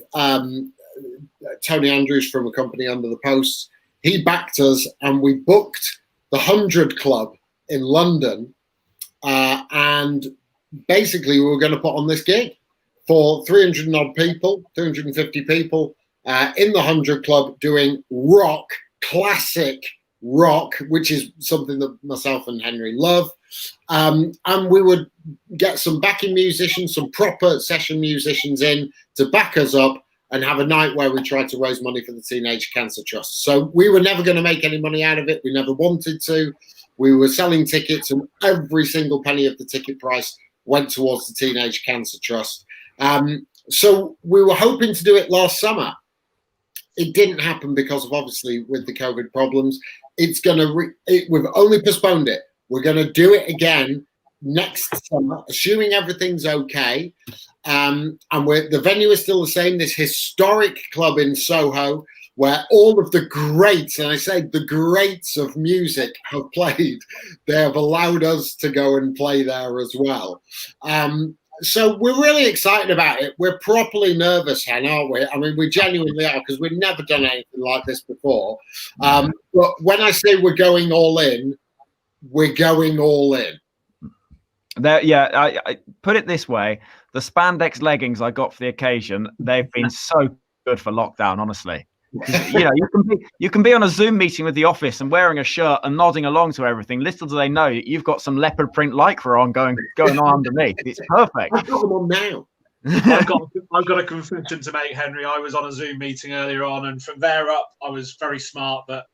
Tony Andrews from a company Under the Posts. He backed us and we booked the 100 Club in London. And basically we were going to put on this gig for 300 and odd people, 350 people in the 100 Club doing rock classic rock, which is something that myself and Henry love. And we would get some backing musicians, some proper session musicians in to back us up and have a night where we tried to raise money for the Teenage Cancer Trust. So we were never going to make any money out of it. We never wanted to. We were selling tickets, and every single penny of the ticket price went towards the Teenage Cancer Trust. So we were hoping to do it last summer. It didn't happen because of, obviously, with the COVID problems. It's going to, we've only postponed it. We're going to do it again next summer, assuming everything's okay. And the venue is still the same, this historic club in Soho, where all of the greats, and I say the greats of music, have played. They have allowed us to go and play there as well. So we're really excited about it. We're properly nervous, Hen, aren't we? I mean, we genuinely are, because we've never done anything like this before. But when I say we're going all in, we're going all in. I put it this way. The spandex leggings I got for the occasion, they've been so good for lockdown, honestly. You know, you can be on a Zoom meeting with the office and wearing a shirt and nodding along to everything. Little do they know you've got some leopard print lycra on going on underneath. It's perfect. I've got them on now. I've got a confession to make, Henry. I was on a Zoom meeting earlier on, and from there up, I was very smart, but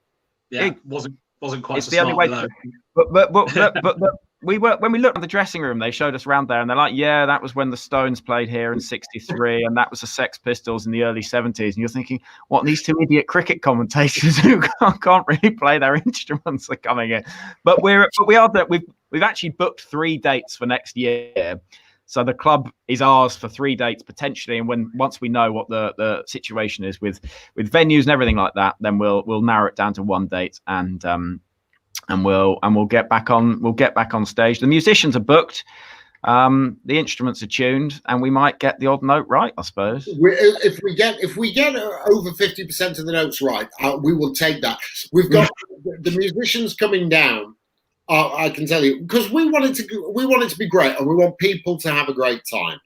it wasn't quite so smart below. But we were, when we looked at the dressing room, they showed us around there, and they're like, yeah, that was when the Stones played here in '63, and that was the Sex Pistols in the early '70s. And you're thinking, what, these two idiot cricket commentators who can't really play their instruments are coming in. But we've actually booked 3 dates for next year. So the club is ours for 3 dates potentially, and once we know what the situation is with venues and everything like that, then we'll narrow it down to 1 date, and we'll get back on stage. The musicians are booked, the instruments are tuned, and we might get the odd note right, I suppose. If we get over 50% of the notes right, we will take that. We've got the musicians coming down. I can tell you, because we want it to be great, and we want people to have a great time.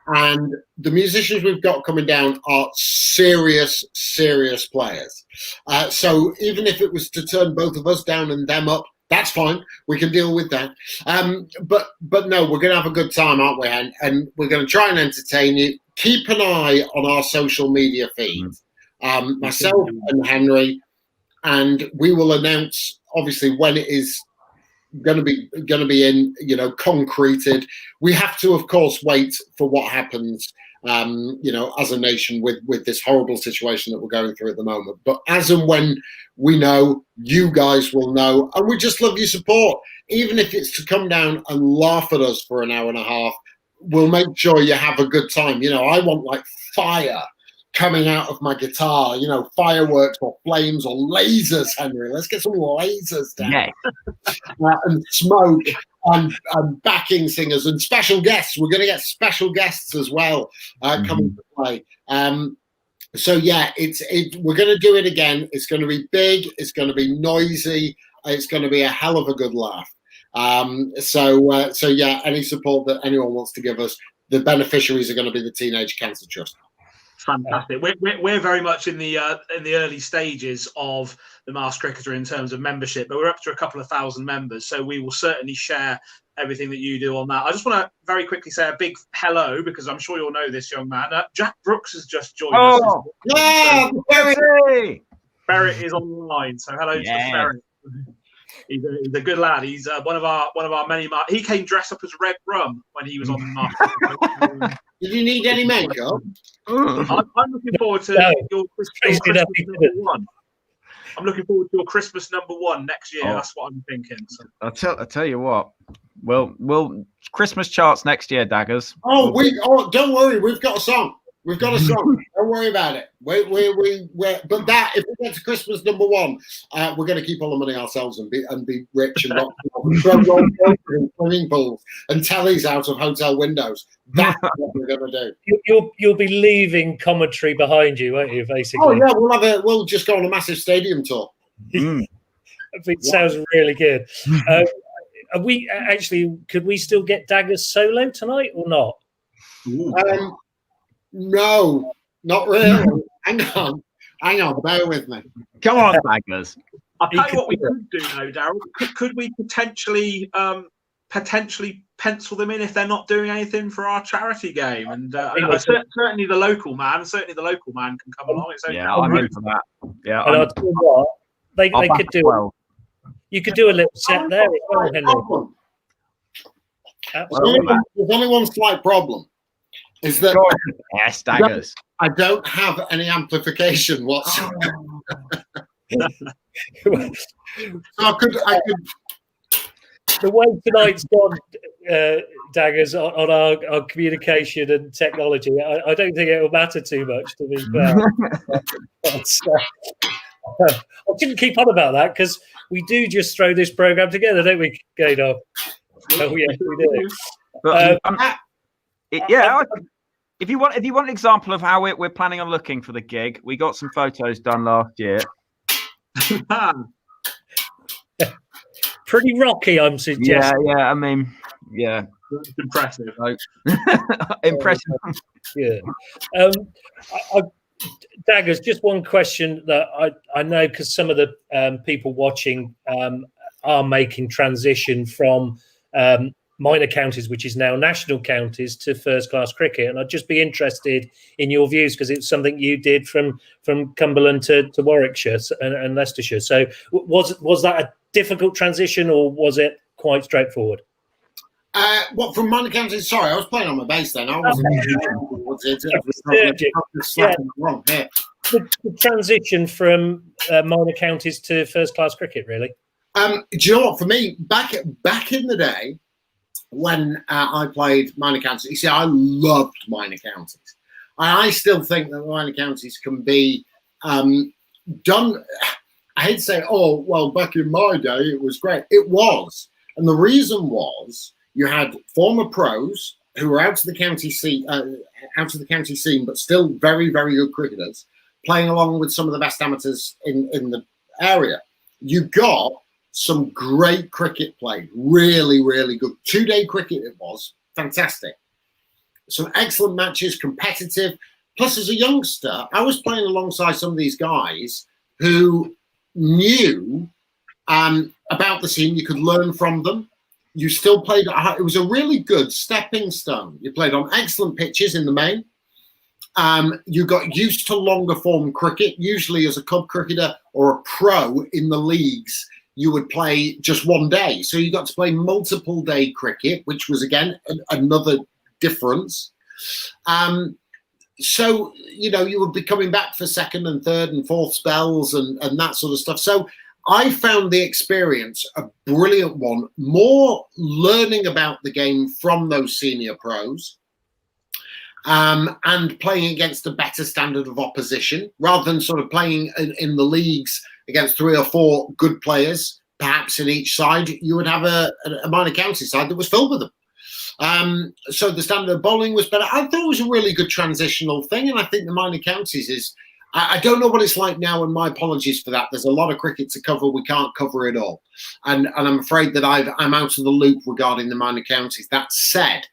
And the musicians we've got coming down are serious players. So even if it was to turn both of us down and them up, that's fine. We can deal with that. But no, we're going to have a good time, aren't we? And we're going to try and entertain you. Keep an eye on our social media feeds, myself and Henry, and we will announce, obviously, when it is going to be in, concreted. We have to, of course, wait for what happens, as a nation with this horrible situation that we're going through at the moment. But as and when we know, you guys will know, and we just love your support. Even if it's to come down and laugh at us for an hour and a half, we'll make sure you have a good time. I want like fire coming out of my guitar, fireworks or flames or lasers, Henry. Let's get some lasers down. Yeah. And smoke and backing singers and special guests. We're going to get special guests as well coming to play. So yeah, we're going to do it again. It's going to be big. It's going to be noisy. It's going to be a hell of a good laugh. So yeah, any support that anyone wants to give us, the beneficiaries are going to be the Teenage Cancer Trust. Fantastic. We're very much in the early stages of the Masked Cricketer in terms of membership, but we're up to a couple of thousand members, so we will certainly share everything that you do on that. I just want to very quickly say a big hello, because I'm sure you'll know this young man. Jack Brooks has just joined us. Yeah, Ferret is online, so hello to Ferret. He's a good lad. He's one of our many. He came dressed up as Red Rum when he was on the Masked. Did you need any makeup? I'm looking forward to your Christmas number 1. I'm looking forward to your Christmas number 1 next year. That's what I'm thinking. So. I'll tell you what. We'll Christmas charts next year, Daggers. Don't worry. We've got a song. Don't worry about it. But that, if we get to Christmas number 1, we're going to keep all the money ourselves and be rich and not swimming pools and tellies out of hotel windows. That's what we're going to do. You'll be leaving commentary behind you, won't you? Basically. Oh yeah, we'll just go on a massive stadium tour. It sounds really good. Could we still get Daggers solo tonight or not? No, not really. Hang on. Hang on, bear with me. Come on, Daggers. I'll tell you what we could do, though, Daryl. Could we potentially pencil them in if they're not doing anything for our charity game? And certainly the local man can come along. Yeah, I'm in for that. Yeah, and I'll tell you what, they could do. Well. You could do a little set there as well, Henry. There's only one slight problem. Is that yes, Daggers. I don't have any amplification whatsoever. So I could. The way tonight's gone, Daggers, on our communication and technology, I don't think it will matter too much, to be fair. I shouldn't keep on about that because we do just throw this program together, don't we, Gaynor? Oh, yes, we do. But, if you want an example of how we're planning on looking for the gig, we got some photos done last year. Pretty rocky, I'm suggesting. Yeah. I mean, yeah, it's impressive. Impressive. Yeah. Daggers, just one question that I know because some of the people watching are making transition from minor counties, which is now national counties, to first-class cricket, and I'd just be interested in your views because it's something you did from Cumberland to Warwickshire and Leicestershire. So was that a difficult transition, or was it quite straightforward? What, from minor counties? Sorry, I was playing on my bass then. I wasn't. The transition from minor counties to first-class cricket, really. Do you know what? For me, back in the day, when I played minor counties, you see, I loved minor counties. I still think that minor counties can be done. I hate to say, oh, well, back in my day, it was great. It was. And the reason was you had former pros who were out of the county scene, but still very, very good cricketers, playing along with some of the best amateurs in the area. You got some great cricket played, really, really good. 2-day cricket it was, fantastic. Some excellent matches, competitive. Plus, as a youngster, I was playing alongside some of these guys who knew about the scene. You could learn from them. You still played. It was a really good stepping stone. You played on excellent pitches in the main. You got used to longer form cricket. Usually, as a club cricketer or a pro in the leagues, you would play just one day. So you got to play multiple day cricket, which was, again, another difference. So, you would be coming back for second and third and fourth spells and that sort of stuff. So I found the experience a brilliant one, more learning about the game from those senior pros and playing against a better standard of opposition rather than sort of playing in the leagues against 3 or 4 good players, perhaps in each side. You would have a minor county side that was filled with them. So the standard of bowling was better. I thought it was a really good transitional thing, and I think the minor counties is. I don't know what it's like now, and my apologies for that. There's a lot of cricket to cover. We can't cover it all, and I'm afraid that I'm out of the loop regarding the minor counties. That said,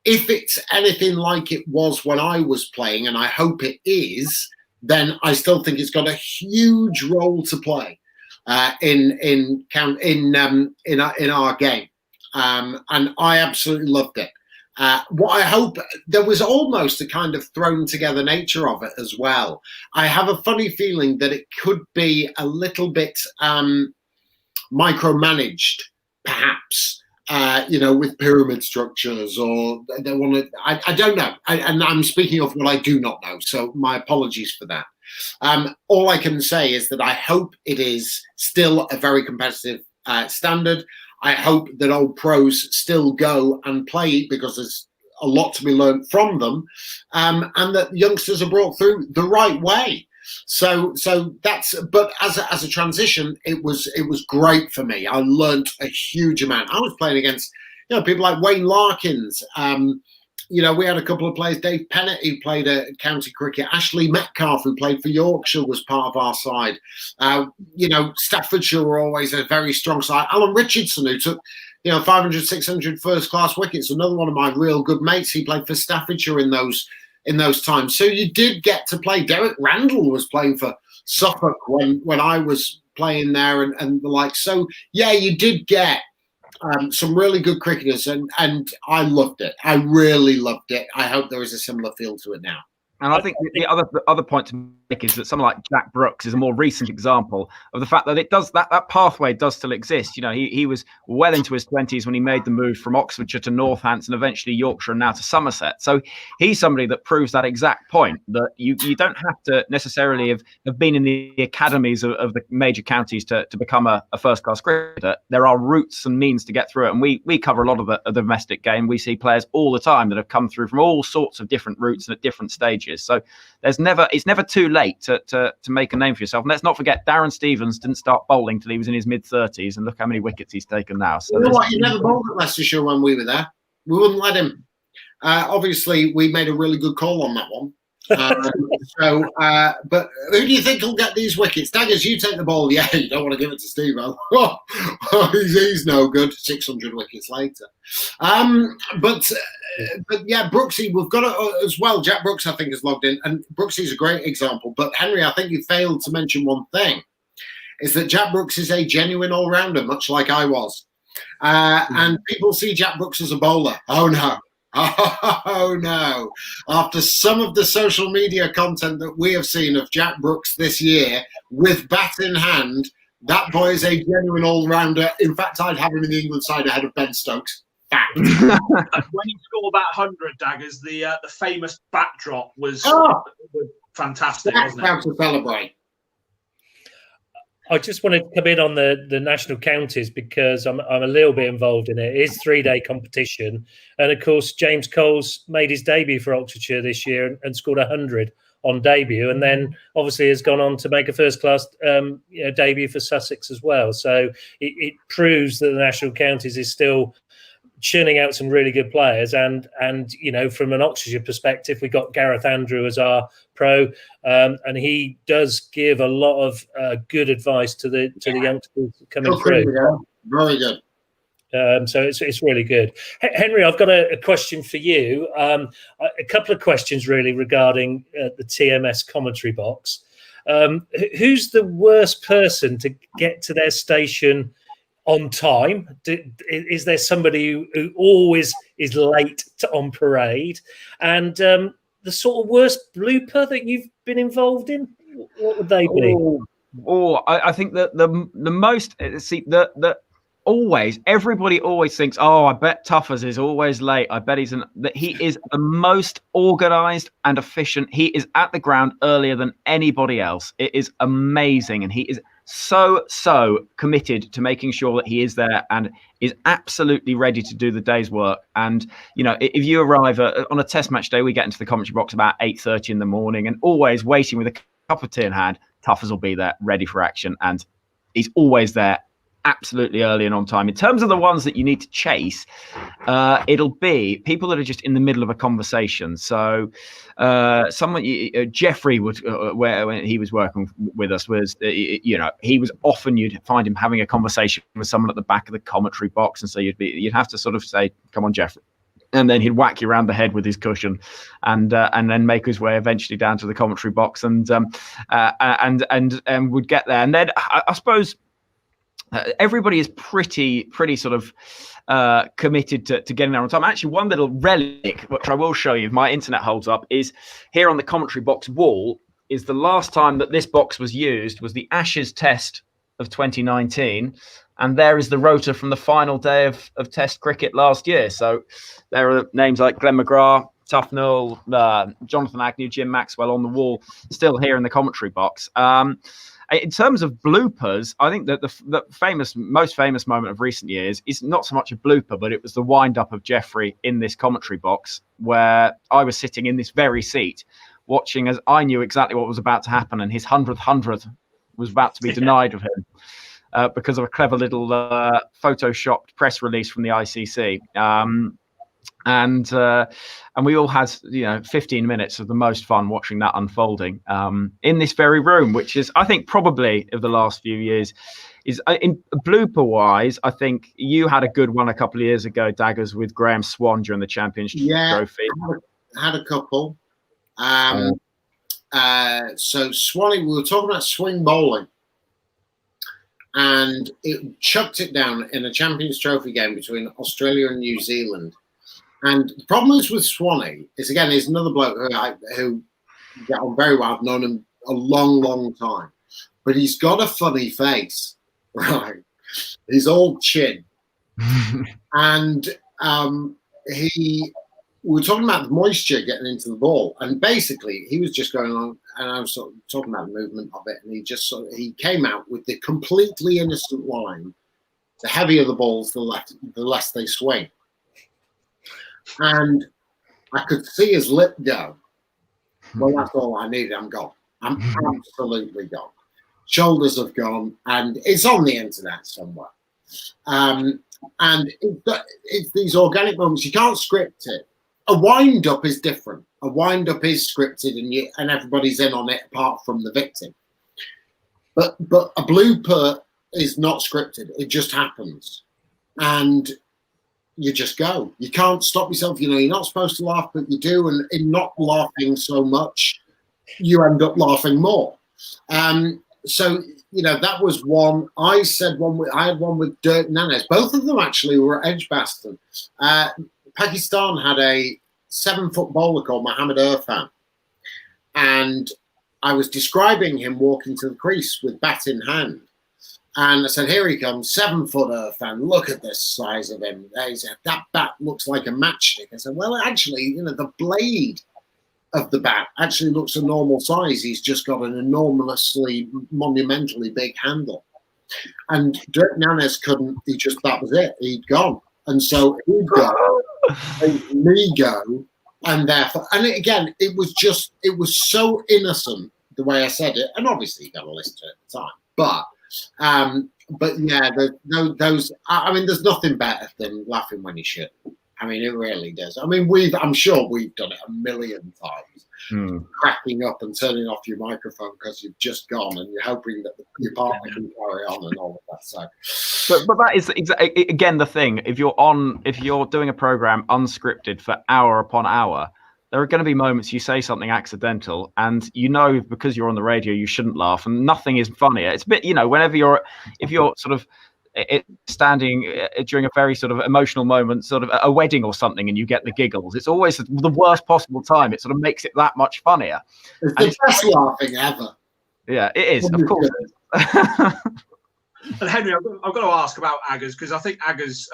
if it's anything like it was when I was playing, and I hope it is, then I still think it's got a huge role to play in our game, and I absolutely loved it. What I hope, there was almost a kind of thrown together nature of it as well. I have a funny feeling that it could be a little bit micromanaged, perhaps. With pyramid structures, or they want to. I don't know, and I'm speaking of what I do not know. So my apologies for that. All I can say is that I hope it is still a very competitive standard. I hope that old pros still go and play because there's a lot to be learned from them, and that youngsters are brought through the right way. So that's. But as a transition, it was great for me. I learnt a huge amount. I was playing against people like Wayne Larkins. We had a couple of players. Dave Pennant, who played county cricket. Ashley Metcalf, who played for Yorkshire, was part of our side. Staffordshire were always a very strong side. Alan Richardson, who took 500, 600 first-class wickets, another one of my real good mates. He played for Staffordshire in those times. So you did get to play. Derek Randall was playing for Suffolk when I was playing there and the like. So yeah, you did get some really good cricketers, and I loved it. I really loved it. I hope there is a similar feel to it now. And I think the other point to make is that someone like Jack Brooks is a more recent example of the fact that it does that pathway does still exist. You know, he was well into his 20s when he made the move from Oxfordshire to Northampton, eventually Yorkshire, and now to Somerset. So he's somebody that proves that exact point, that you don't have to necessarily have been in the academies of the major counties to become a first-class cricketer. There are routes and means to get through it, and we cover a lot of the domestic game. We see players all the time that have come through from all sorts of different routes and at different stages. So it's never too late to make a name for yourself. And let's not forget, Darren Stevens didn't start bowling till he was in his mid-30s, and look how many wickets he's taken now. So you know what? He never bowled at Leicestershire when we were there. We wouldn't let him. Obviously, we made a really good call on that one. But who do you think will get these wickets? Daggers, you take the ball. Yeah, you don't want to give it to Steve. He's no good. 600 wickets later. But yeah, Brooksy, we've got it as well. Jack Brooks, I think, has logged in, and Brooksy's a great example. But Henry, I think you failed to mention one thing: is that Jack Brooks is a genuine all-rounder, much like I was. And people see Jack Brooks as a bowler. Oh no. Oh no. After some of the social media content that we have seen of Jack Brooks this year, with bat in hand, that boy is a genuine all-rounder. In fact, I'd have him in the England side ahead of Ben Stokes. Fact. When he scored that 100, Daggers, the famous backdrop was fantastic, wasn't it? How to celebrate. I just wanted to come in on the national counties because I'm a little bit involved in it. It is 3-day competition. And, of course, James Coles made his debut for Oxfordshire this year and scored 100 on debut, and then obviously has gone on to make a first-class debut for Sussex as well. So it proves that the national counties is still churning out some really good players, and from an Oxfordshire perspective, we got Gareth Andrew as our pro, and he does give a lot of good advice to the youngsters coming through. Very good. So it's really good. Henry, I've got a question for you. A couple of questions really regarding the TMS commentary box. Who's the worst person to get to their station on time? Is there somebody who always is late on parade? And the sort of worst blooper that you've been involved in, what would they be? I think that the most everybody always thinks, I bet Tuffers is always late. I bet he is the most organised and efficient. He is at the ground earlier than anybody else. It is amazing, and he is so committed to making sure that he is there and is absolutely ready to do the day's work. And if you arrive on a test match day, we get into the commentary box about 8:30 in the morning, and always waiting with a cup of tea in hand. Tuffers will be there ready for action, and he's always there absolutely early and on time. In terms of the ones that you need to chase, it'll be people that are just in the middle of a conversation. So Jeffrey would, when he was working with us, was he was often, you'd find him having a conversation with someone at the back of the commentary box, and so you'd have to sort of say, "Come on, Jeffrey." And then he'd whack you around the head with his cushion, and then make his way eventually down to the commentary box, and would get there. And then I suppose everybody is pretty sort of committed to getting there on time. Actually, one little relic, which I will show you if my internet holds up, is here on the commentary box wall. Is the last time that this box was used was the Ashes Test of 2019. And there is the rota from the final day of Test cricket last year. So there are names like Glenn McGrath, Tufnell, Jonathan Agnew, Jim Maxwell on the wall, still here in the commentary box. In terms of bloopers, I think that the most famous moment of recent years is not so much a blooper, but it was the wind-up of Jeffrey in this commentary box, where I was sitting in this very seat, watching as I knew exactly what was about to happen, and his 100th 100 was about to be denied of him. Because of a clever little photoshopped press release from the ICC. And we all had 15 minutes of the most fun watching that unfolding in this very room, which is, I think, probably of the last few years, is in blooper wise. I think you had a good one a couple of years ago, Daggers, with Graham Swan during the Championship Trophy. Had a couple. So Swanee, we were talking about swing bowling, and it chucked it down in a Champions Trophy game between Australia and New Zealand. And the problem is with Swanee is, again, he's another bloke who got on very well. I've known him a long, long time, but he's got a funny face, right? His old chin, and we were talking about the moisture getting into the ball, and basically he was just going along, and I was sort of talking about the movement of it, and he came out with the completely innocent line: the heavier the balls, the less they swing. And I could see his lip go. Well, that's all I needed. I'm gone. I'm absolutely gone. Shoulders have gone, and it's on the internet somewhere. And it's these organic moments. You can't script it. A wind-up is different. A wind-up is scripted, and everybody's in on it apart from the victim. But a blooper is not scripted. It just happens, and you just go. You can't stop yourself. You know, you're not supposed to laugh, but you do, and in not laughing so much, you end up laughing more. So, you know, that was one. I had one with Dirk Nanes. Both of them actually were at Edgbaston. Pakistan had a 7-foot bowler called Mohammad Irfan. And I was describing him walking to the crease with bat in hand. And I said, here he comes, 7-foot Irfan. Look at the size of him. He said, that bat looks like a matchstick. I said, well, actually, you know, the blade of the bat actually looks a normal size. He's just got an enormously, monumentally big handle. And Dirk Nanes couldn't, that was it. He'd gone. And so he'd go, and me go, and therefore, and it was so innocent the way I said it. And obviously you got to listen to it at the time. But yeah, those, I mean, there's nothing better than laughing when you should. I mean, it really does. I mean, I'm sure we've done it a million times, cracking up and turning off your microphone because you've just gone and you're hoping that your partner can carry on and all of that. So, but that is again the thing. If you're doing a program unscripted for hour upon hour, there are going to be moments you say something accidental, and you know because you're on the radio you shouldn't laugh, and nothing is funnier. It's a bit, you know, if you're sort of standing during a very sort of emotional moment, sort of a wedding or something, and you get the giggles, it's always the worst possible time. It sort of makes it that much funnier. It's the best laughing ever. Yeah, it is, of course. And Henry, I've got to ask about Aggers, because I think Aggers,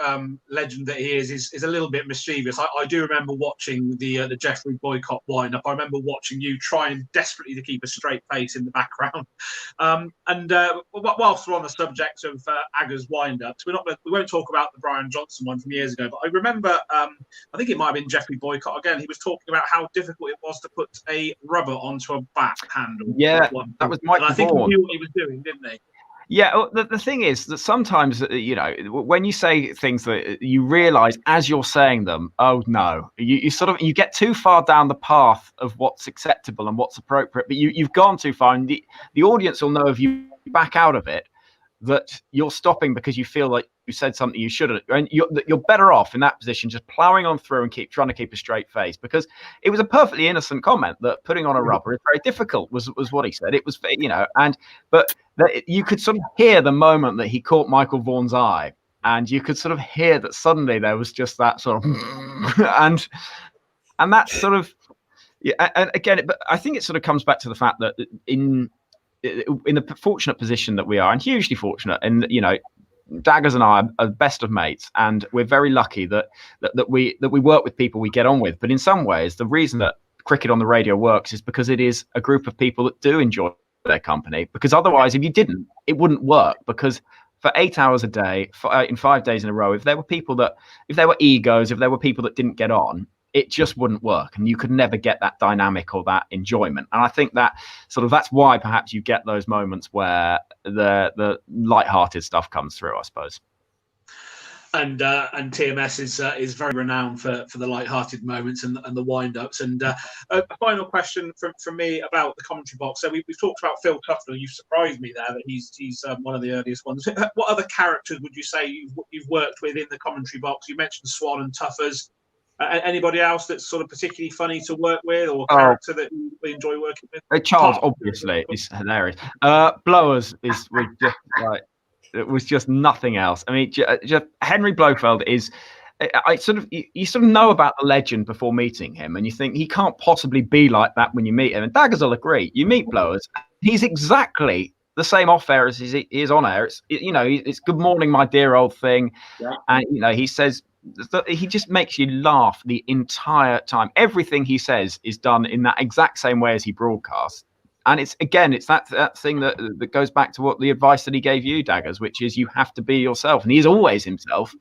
legend that he is a little bit mischievous. I do remember watching the Jeffrey Boycott wind-up. I remember watching you trying desperately to keep a straight face in the background. Whilst we're on the subject of Aggers wind-ups, we won't talk about the Brian Johnson one from years ago, but I remember, I think it might have been Jeffrey Boycott again. He was talking about how difficult it was to put a rubber onto a bat handle. Yeah, that was Michael I think Vaughan. he knew what he was doing, didn't he? Yeah, the thing is that sometimes, you know, when you say things that you realise as you're saying them, oh no, you get too far down the path of what's acceptable and what's appropriate, but you've gone too far, and the audience will know if you back out of it that you're stopping because you feel like you said something you shouldn't, and you're better off in that position just ploughing on through and trying to keep a straight face, because it was a perfectly innocent comment that putting on a rubber is very difficult was what he said. It was, you know, but you could sort of hear the moment that he caught Michael Vaughan's eye, and you could sort of hear that suddenly there was just that sort of and that's sort of, yeah. And again, but I think it sort of comes back to the fact that in the fortunate position that we are, and hugely fortunate, and you know, Daggers and I are best of mates, and we're very lucky that we work with people we get on with. But in some ways, the reason that cricket on the radio works is because it is a group of people that do enjoy their company. Because otherwise, if you didn't, it wouldn't work. Because for 8 hours a day, in 5 days in a row, if there were egos, if there were people that didn't get on, it just wouldn't work, and you could never get that dynamic or that enjoyment. And I think that that's why perhaps you get those moments where the light-hearted stuff comes through, I suppose. And TMS is very renowned for the light-hearted moments and the wind-ups. And a final question from me about the commentary box. So we've talked about Phil Tufnell. You've surprised me there that he's one of the earliest ones. What other characters would you say you've worked with in the commentary box? You mentioned Swan and Tuffers. Anybody else that's sort of particularly funny to work with, or character that you enjoy working with? Charles, obviously, is hilarious. Blowers was just nothing else. I mean, just Henry Blofeld is. You sort of know about the legend before meeting him, and you think he can't possibly be like that when you meet him. And Daggers will agree. You meet Blowers, he's exactly the same off air as he is on air. It's good morning, my dear old thing, and he says he just makes you laugh the entire time. Everything he says is done in that exact same way as he broadcasts. And it's that thing that goes back to what the advice that he gave you, Daggers, which is you have to be yourself, and he's always himself.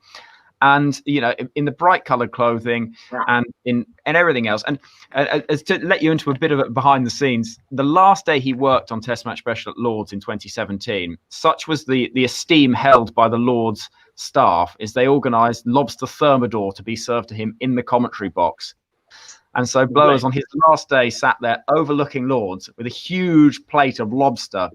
And in the bright coloured clothing and in everything else, and as to let you into a bit of it behind the scenes, the last day he worked on Test Match Special at Lord's in 2017, such was the esteem held by the Lord's staff, is they organised lobster thermidor to be served to him in the commentary box. And so Blowers on his last day sat there overlooking Lord's with a huge plate of lobster,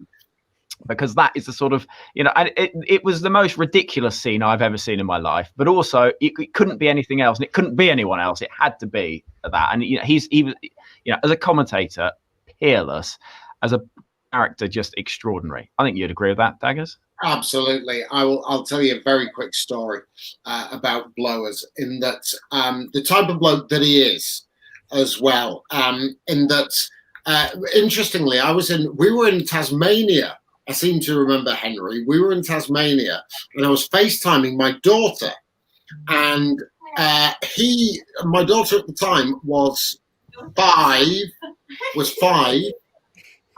because that is the sort of, and it was the most ridiculous scene I've ever seen in my life, but also it couldn't be anything else, and it couldn't be anyone else. It had to be that. And he was, as a commentator, peerless, as a character, just extraordinary. I think you'd agree with that, Daggers? Absolutely. I'll tell you a very quick story about Blowers, in that the type of bloke that he is as well, in that interestingly, we were in Tasmania. I seem to remember, Henry, we were in Tasmania, and I was FaceTiming my daughter, and my daughter at the time was five,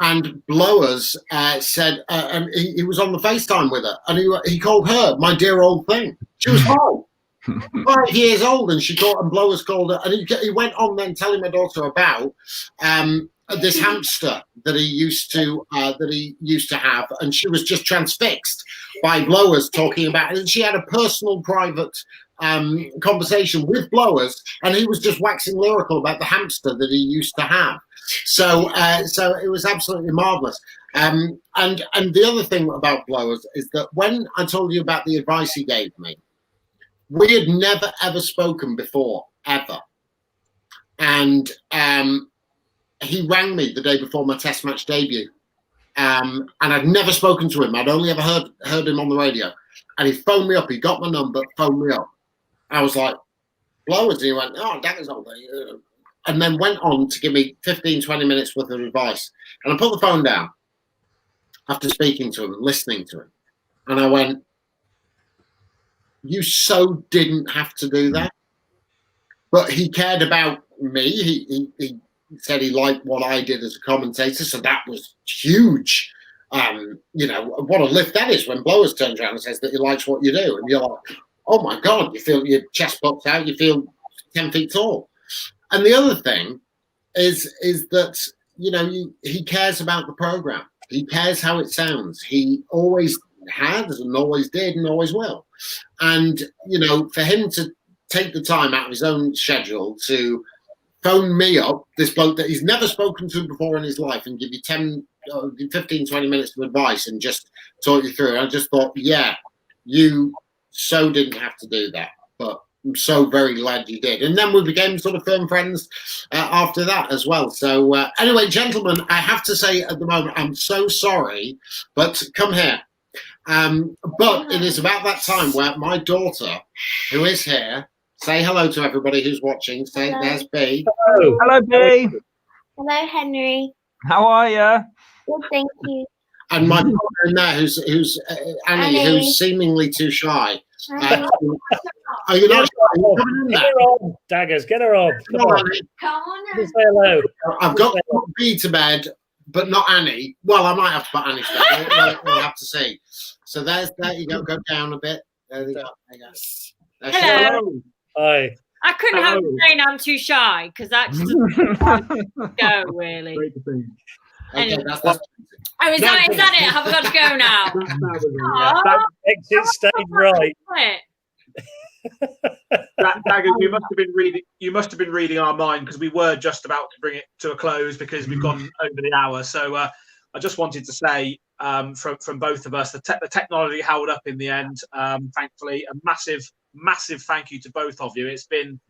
and Blowers said, and he was on the FaceTime with her, and he called her my dear old thing. She was 5 years old, and Blowers called her, and he went on then telling my daughter about this hamster that he used to have, and she was just transfixed by Blowers talking about it. And she had a personal, private conversation with Blowers, and he was just waxing lyrical about the hamster that he used to have. So it was absolutely marvelous. And the other thing about Blowers is that when I told you about the advice he gave me, we had never ever spoken before, ever, and he rang me the day before my Test match debut, and I'd never spoken to him. I'd only ever heard him on the radio, and he phoned me up. He got my number, phoned me up. I was like, Blowers, and he went, oh, Daggers all day, and then went on to give me 15, 20 minutes worth of advice. And I put the phone down after speaking to him, listening to him, and I went, you so didn't have to do that. But he cared about me. He said he liked what I did as a commentator, so that was huge. What a lift that is when Blowers turns around and says that he likes what you do, and you're like, oh my God, you feel your chest pops out, you feel 10 feet tall. And the other thing is that he cares about the program. He cares how it sounds. He always has, and always did, and always will. And for him to take the time out of his own schedule to phone me up, this bloke that he's never spoken to before in his life, and give you 15, 20 minutes of advice and just talk you through it. I just thought, yeah, you so didn't have to do that, but I'm so very glad you did. And then we became sort of firm friends after that as well. So anyway, gentlemen, I have to say at the moment, I'm so sorry, but come here. But it is about that time where my daughter, who is here, say hello to everybody who's watching. Say, hello. There's B. Hello, B. Hello, Henry. How are you? Good, thank you. And my partner in there, who's Annie, who's seemingly too shy. Are you not shy? Are you coming in there? Get her on, Daggers. Get her on. Come on, Annie. Come on. Just say hello. I've got to put B to bed, but not Annie. Well, I might have to put Annie to bed. We'll have to see. So there you go. Go down a bit. There you go. Hello. Hi. I couldn't have saying I'm too shy, because that just doesn't go, really. Okay, Anyway. that's Oh, is that it? Have I got to go now? That exit stage right. Daggers, you must have been reading our mind, because we were just about to bring it to a close because we've gone over the hour. So I just wanted to say from both of us, the technology held up in the end. Thankfully, a massive thank you to both of you. It's been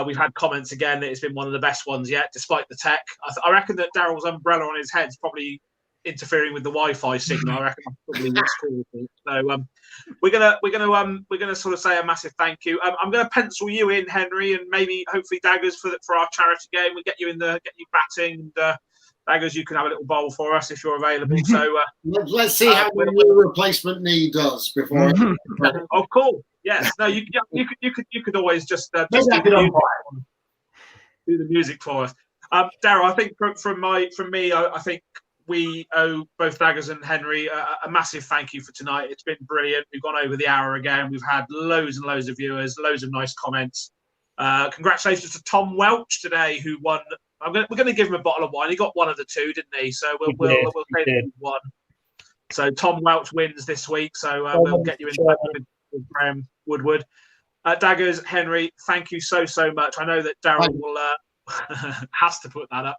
We've had comments again that it's been one of the best ones yet, despite the tech. I reckon that Daryl's umbrella on his head's probably interfering with the Wi-Fi signal. I reckon that's probably what's causing it. So we're gonna sort of say a massive thank you. I'm gonna pencil you in, Henry, and maybe hopefully Daggers for our charity game. We get you batting, and Daggers, you can have a little bowl for us if you're available. So let's see how the new replacement knee does before. Oh, cool. Yes. No, you could always just do the music for us. Daryl, I think from me, I think we owe both Daggers and Henry a massive thank you for tonight. It's been brilliant. We've gone over the hour again. We've had loads and loads of viewers, loads of nice comments. Congratulations to Tom Welch today, who won. We're going to give him a bottle of wine. He got one of the two, didn't he? So we'll take one. So Tom Welch wins this week. So we'll get you in touch with Graham Woodward. Daggers, Henry, thank you so much. I know that Daryl will has to put that up.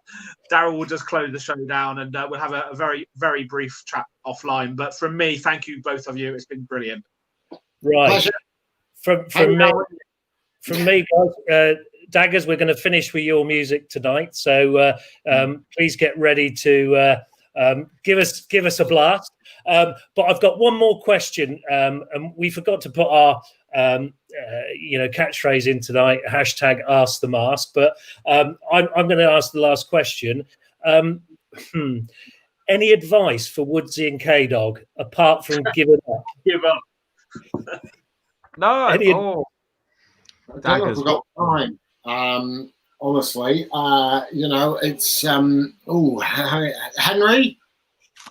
Daryl will just close the show down, and we'll have a very, very brief chat offline. But from me, thank you both of you. It's been brilliant. Right. From me, guys. Daggers, we're going to finish with your music tonight, so please get ready to give us a blast. But I've got one more question, and we forgot to put our catchphrase in tonight. # Ask the Mask. But I'm going to ask the last question. Any advice for Woodsy and K-Dog apart from giving up? Give up. No. Daggers, we've got time. Honestly, it's Henry.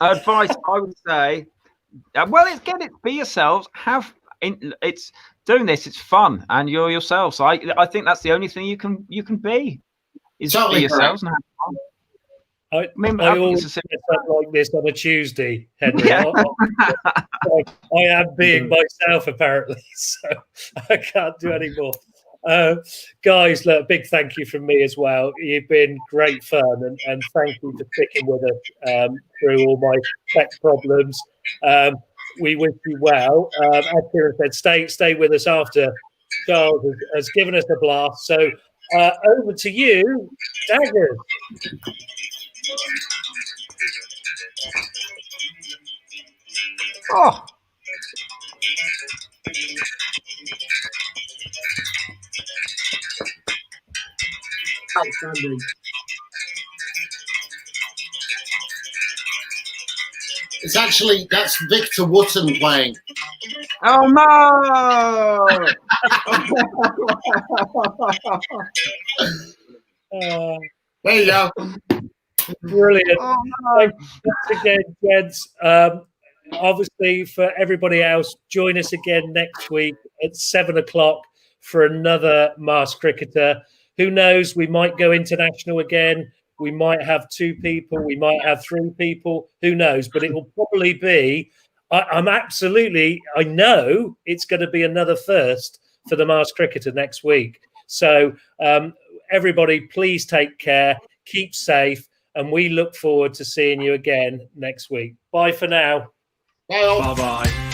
Advice, I would say, it's be yourselves. It's doing this. It's fun, and you're yourselves. So I think that's the only thing you can be. Is totally be yourselves and have fun. I always set up like this on a Tuesday, Henry. Yeah. I am being myself, apparently, so I can't do any more. Guys, look, big thank you from me as well. You've been great fun, and thank you for sticking with us through all my tech problems. We wish you well. As Kieran said, stay with us after Charles has given us a blast. So over to you, Daggers. Oh. Outstanding. That's Victor Wooten playing. Oh no! There you go. Brilliant. Oh, no. Thanks again, gents. Obviously, for everybody else, join us again next week at 7:00 for another Masked Cricketer. Who knows? We might go international again. We might have 2 people. We might have 3 people. Who knows? But it will probably be. I know it's going to be another first for the Masked Cricketer next week. So everybody, please take care, keep safe, and we look forward to seeing you again next week. Bye for now. Bye. Bye-bye.